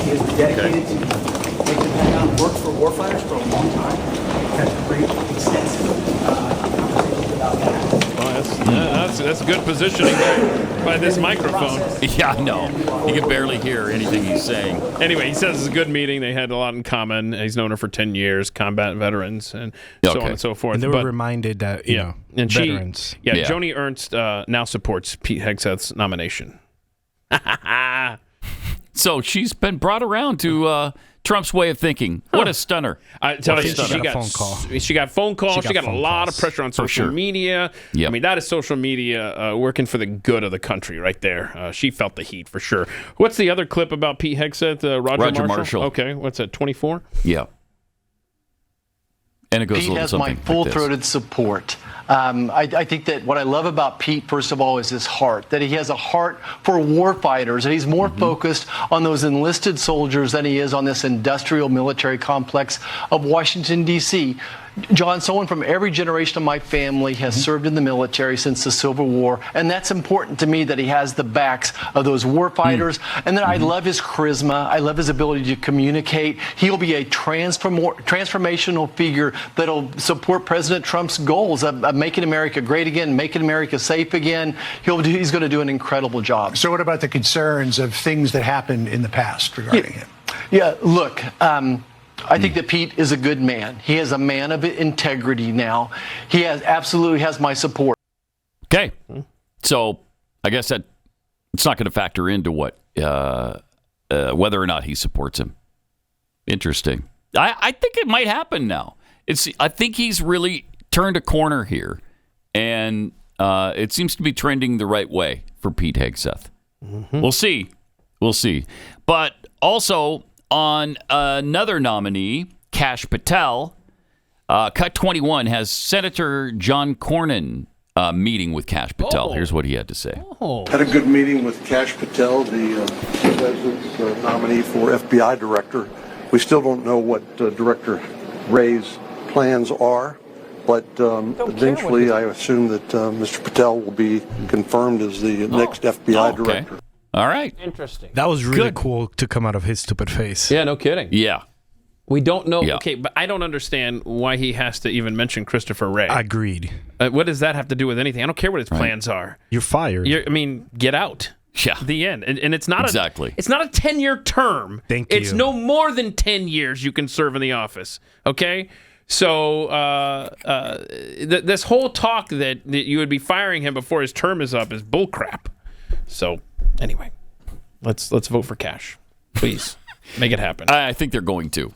She has been dedicated to make the Pentagon work for warfighters for a long time. We've had great, extensive conversations about that. That's good positioning by this microphone. Yeah, no. You can barely hear anything he's saying. Anyway, he says it's a good meeting. They had a lot in common. He's known her for 10 years, combat veterans, and so on and so forth. And they were reminded that, veterans. Joni Ernst now supports Pete Hegseth's nomination. So she's been brought around to Trump's way of thinking. What a stunner. I tell you, she got a phone call. She got phone calls. She got a lot of pressure on social sure. media. Yep. I mean, that is social media working for the good of the country right there. She felt the heat for sure. What's the other clip about Pete Hegseth? Roger Marshall? Okay, what's that, 24? Yeah. And it goes Pete a little has something my full-throated support. I think that what I love about Pete, first of all, is his heart, that he has a heart for war fighters, and he's more focused on those enlisted soldiers than he is on this industrial military complex of Washington, D.C. John, someone from every generation of my family has served in the military since the Civil War, and that's important to me that he has the backs of those war fighters. And then I love his charisma. I love his ability to communicate. He'll be a transformational figure that'll support President Trump's goals of making America great again, making America safe again. He's going to do an incredible job. So what about the concerns of things that happened in the past regarding him? Yeah, look, I think that Pete is a good man. He is a man of integrity now. He absolutely has my support. Okay. So I guess that it's not going to factor into what whether or not he supports him. Interesting. I think it might happen now. I think he's really turned a corner here, and it seems to be trending the right way for Pete Hegseth. We'll see. But also on another nominee, Kash Patel, Cut 21 has Senator John Cornyn meeting with Kash Patel. Here's what he had to say. Had a good meeting with Kash Patel, the president's nominee for FBI director. We still don't know what Director Wray's plans are, but eventually I assume that Mr. Patel will be confirmed as the next FBI director. All right. Interesting. That was really cool to come out of his stupid face. Yeah, no kidding. Yeah. We don't know. Yeah. Okay, but I don't understand why he has to even mention Christopher Wray. Agreed. What does that have to do with anything? I don't care what his plans are. You're fired. Get out. Yeah. The end. And it's not exactly. It's not a 10-year term. Thank you. It's no more than 10 years you can serve in the office. Okay? So this whole talk that you would be firing him before his term is up is bullcrap. So anyway, let's vote for Kash. Please. Make it happen. I think they're going to.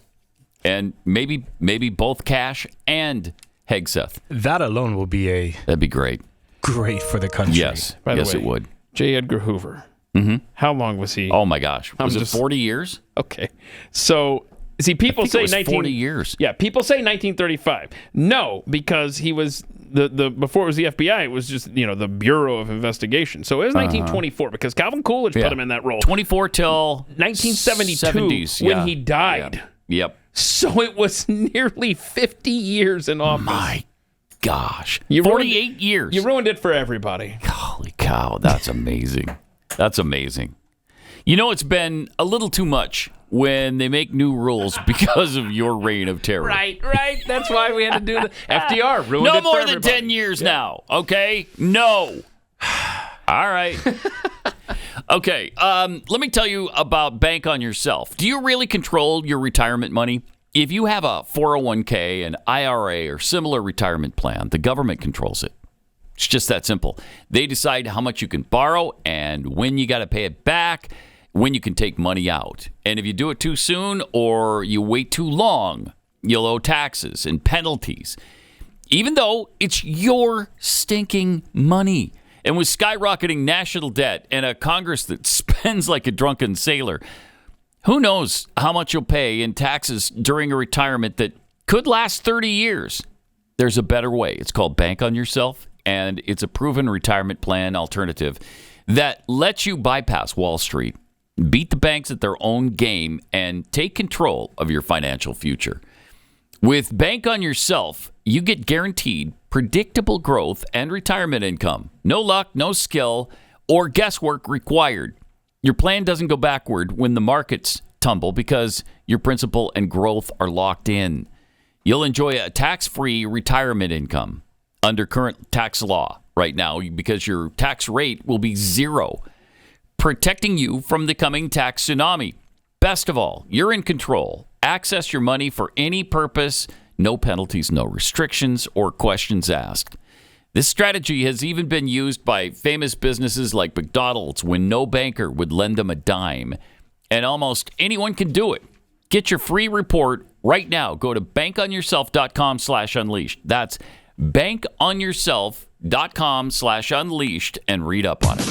And maybe both Kash and Hegseth. That alone will be That'd be great. Great for the country. Yes. By the way, it would. J. Edgar Hoover. Mm-hmm. How long was he? Oh my gosh. Was it 40 years? Okay. So see, people say 40 years. Yeah, people say 1935. No, because he was the before it was the FBI, it was just the Bureau of Investigation. So it was 1924 because Calvin Coolidge put him in that role. 24 till 1972 70s, when he died. Yep. So it was nearly 50 years in office. My gosh. 48 years. You ruined it for everybody. Holy cow, that's amazing. That's amazing. It's been a little too much when they make new rules because of your reign of terror. Right. That's why we had to do the FDR. Ruined no it more for than everybody. 10 years now, okay? No. All right. Okay, let me tell you about Bank on Yourself. Do you really control your retirement money? If you have a 401k, an IRA, or similar retirement plan, the government controls it. It's just that simple. They decide how much you can borrow and when you got to pay it back, when you can take money out. And if you do it too soon or you wait too long, you'll owe taxes and penalties, even though it's your stinking money. And with skyrocketing national debt and a Congress that spends like a drunken sailor, who knows how much you'll pay in taxes during a retirement that could last 30 years. There's a better way. It's called Bank on Yourself, and it's a proven retirement plan alternative that lets you bypass Wall Street, beat the banks at their own game, and take control of your financial future. With Bank on Yourself, you get guaranteed predictable growth and retirement income. No luck, no skill, or guesswork required. Your plan doesn't go backward when the markets tumble because your principal and growth are locked in. You'll enjoy a tax-free retirement income under current tax law right now because your tax rate will be 0, protecting you from the coming tax tsunami. Best of all, you're in control. Access your money for any purpose, no penalties, no restrictions, or questions asked. This strategy has even been used by famous businesses like McDonald's when no banker would lend them a dime. And almost anyone can do it. Get your free report right now. Go to bankonyourself.com/unleashed. That's bankonyourself.com/unleashed and read up on it.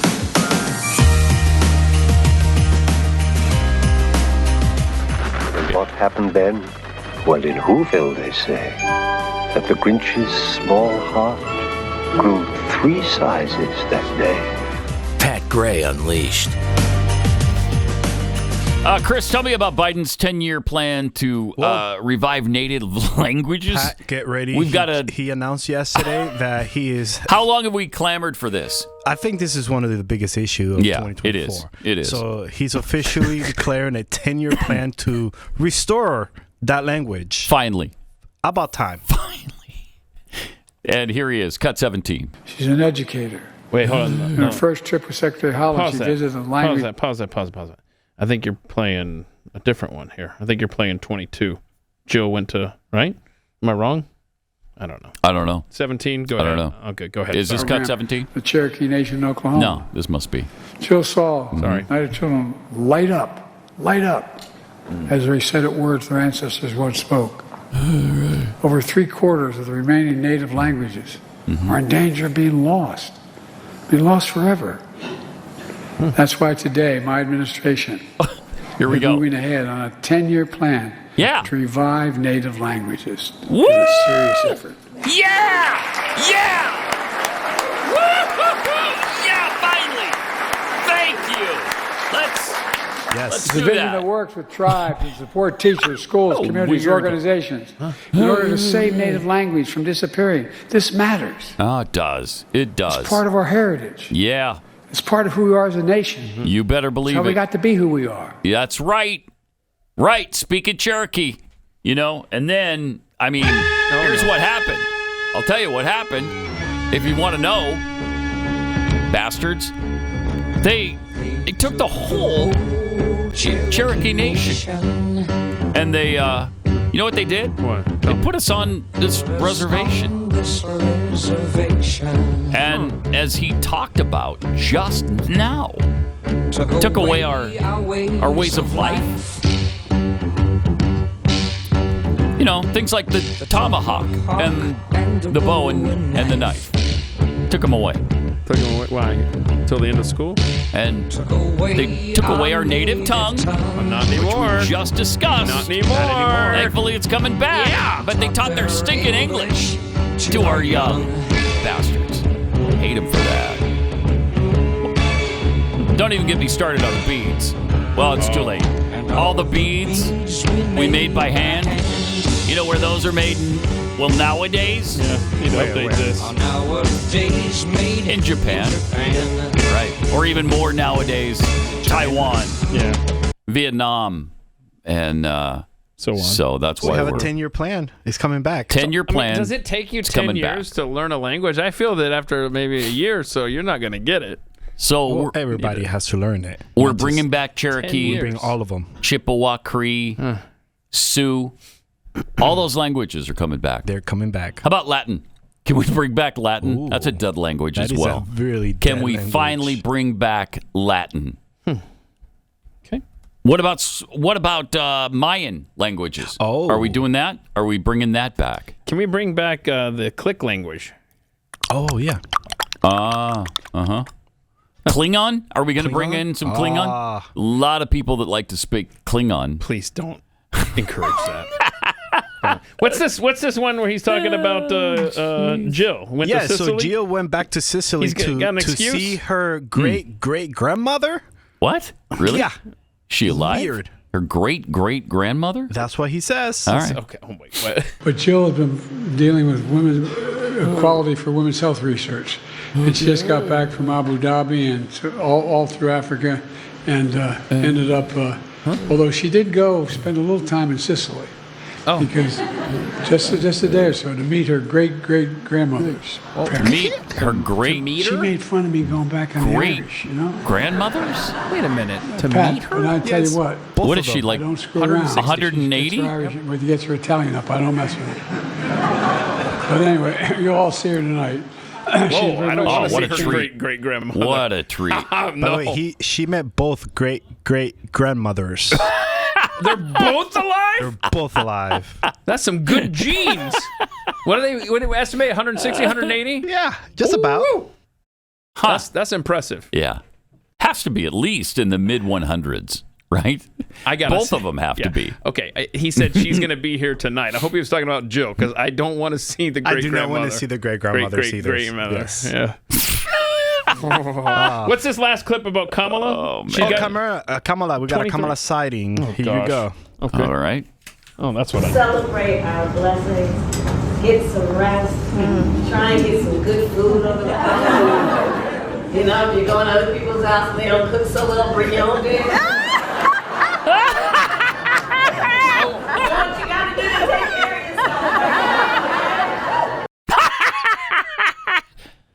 And what happened then? Well, in Whoville, they say that the Grinch's small heart grew 3 sizes that day. Pat Gray Unleashed. Chris, tell me about Biden's 10-year plan to revive native languages. Pat, get ready. He announced yesterday that he is... How long have we clamored for this? I think this is one of the biggest issues of 2024. It is. So he's officially declaring a 10-year plan to restore that language. Finally. About time. Finally. And here he is, cut 17. She's an educator. Wait, hold on. In her first trip with Secretary Howland, she visited the language... Pause that. I think you're playing a different one here. I think you're playing 22. Jill went to, right? Am I wrong? I don't know. 17? Go ahead. I don't know. Okay, go ahead. Is this cut 17? The Cherokee Nation in Oklahoma. No, this must be. Jill saw United children light up, as they recited words their ancestors once spoke. Over 3/4 of the remaining native languages are in danger of being lost forever. That's why today, my administration is moving ahead on a 10-year plan to revive native languages. Woo! It's a serious effort. Yeah! Finally! Thank you! Let's It's do a vision that. that works with tribes and support teachers, schools, communities, organizations in order to save native language from disappearing. This matters. Oh, it does. It does. It's part of our heritage. Yeah. It's part of who we are as a nation. You better believe It's how it. we got to be who we are. Yeah, that's right. Right. Speaking Cherokee, and then, here's what happened. I'll tell you what happened. If you want to know, bastards, they took the whole Cherokee Nation and they, you know what they did? What? They put us on this reservation. And as he talked about just now, took away our ways of life. Things like the tomahawk and the bow and the knife. Took them away. Took them away? Why? Till the end of school? And they took away our native tongue. Not anymore. Which we just discussed. Not anymore. Thankfully, it's coming back. Yeah. But they taught their stinking English to our young bastards. Hate them for that. Don't even get me started on the beads. Well, it's too late. All the beads we made by hand, you know where those are made nowadays? Yeah, update this. In Japan. Right. Or even more nowadays, Taiwan. Yeah. Vietnam. And so on. So that's why we have a 10-year plan. It's coming back. 10-year plan. Does it take you 10 years to learn a language? I feel that after maybe a year or so, you're not going to get it. So everybody has to learn it. We're bringing back Cherokee. We bring all of them. Chippewa, Cree, Sioux. All those languages are coming back. They're coming back. How about Latin? Can we bring back Latin? Ooh, that's a dead language as that is well. a really Can dead we language. finally bring back Latin? Okay. What about Mayan languages? Oh, are we doing that? Are we bringing that back? Can we bring back the click language? Oh yeah. Klingon? Are we going to bring in some Klingon? A lot of people that like to speak Klingon. Please don't encourage that. What's this one where he's talking about Jill? Went to Sicily? So Jill went back to Sicily to see her great-great-grandmother. What? Really? Yeah. She alive? Weird. Her great-great-grandmother? That's what he says. All right. Okay. Oh, wait. What? But Jill has been dealing with women's equality for women's health research. And she just got back from Abu Dhabi and all through Africa and ended up, although she did go spend a little time in Sicily. Oh. Because just a day or so to meet her great-great-grandmothers. To meet her great... She made fun of me going back on the Irish, grandmothers? Wait a minute. To Pat, meet her? and I tell you what. What is she, like, I don't screw around. 180? When you get her Italian up, I don't mess with her. But anyway, you'll all see her tonight. Whoa, I don't want to see her treat. great-grandmother. What a treat. By the way, she met both great-great-grandmothers. They're both alive? They're both alive. That's some good genes. What do they estimate? 160, 180? Yeah, just about. Huh. That's impressive. Yeah. Has to be at least in the mid 100s, right? Both of them have to be. Okay, he said she's going to be here tonight. I hope he was talking about Jill, because I don't want to see the great-grandmother. I do not want to see the great-grandmother either. Yes. Yeah. What's this last clip about Kamala? Kamala. We got a Kamala Sighting. Here you go. Okay. All right. Oh, that's what I... Celebrate our blessings. Get some rest. Try and get some good food over the house. You know, if you're going to other people's house and they don't cook so well, bring your own dish.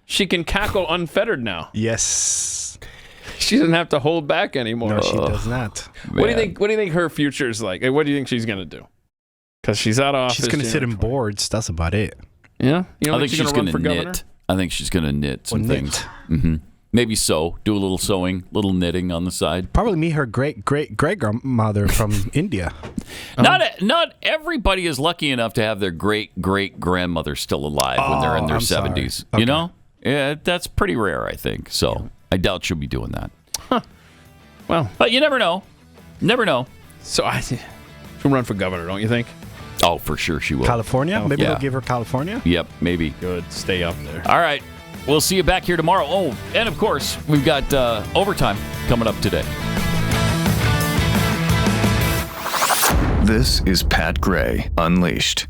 She can cackle unfettered now. Yes. She doesn't have to hold back anymore. No, she does not. What do you think? What do you think her future is like? What do you think she's gonna do? Because she's out of office. She's gonna sit in boards. That's about it. Yeah. You I think she's gonna gonna knit. I think she's gonna knit some things. Mm-hmm. Maybe sew. Do a little sewing, little knitting on the side. Probably meet her great grandmother from India. Not everybody is lucky enough to have their great grandmother still alive when they're in their 70s. Okay. You know? Yeah, that's pretty rare, I think. So I doubt she'll be doing that. Huh. Well, but you never know. Never know. So she'll run for governor, don't you think? Oh, for sure she will. California? Maybe they'll give her California? Yep, maybe. Good. Stay up there. All right. We'll see you back here tomorrow. Oh, and of course, we've got overtime coming up today. This is Pat Gray Unleashed.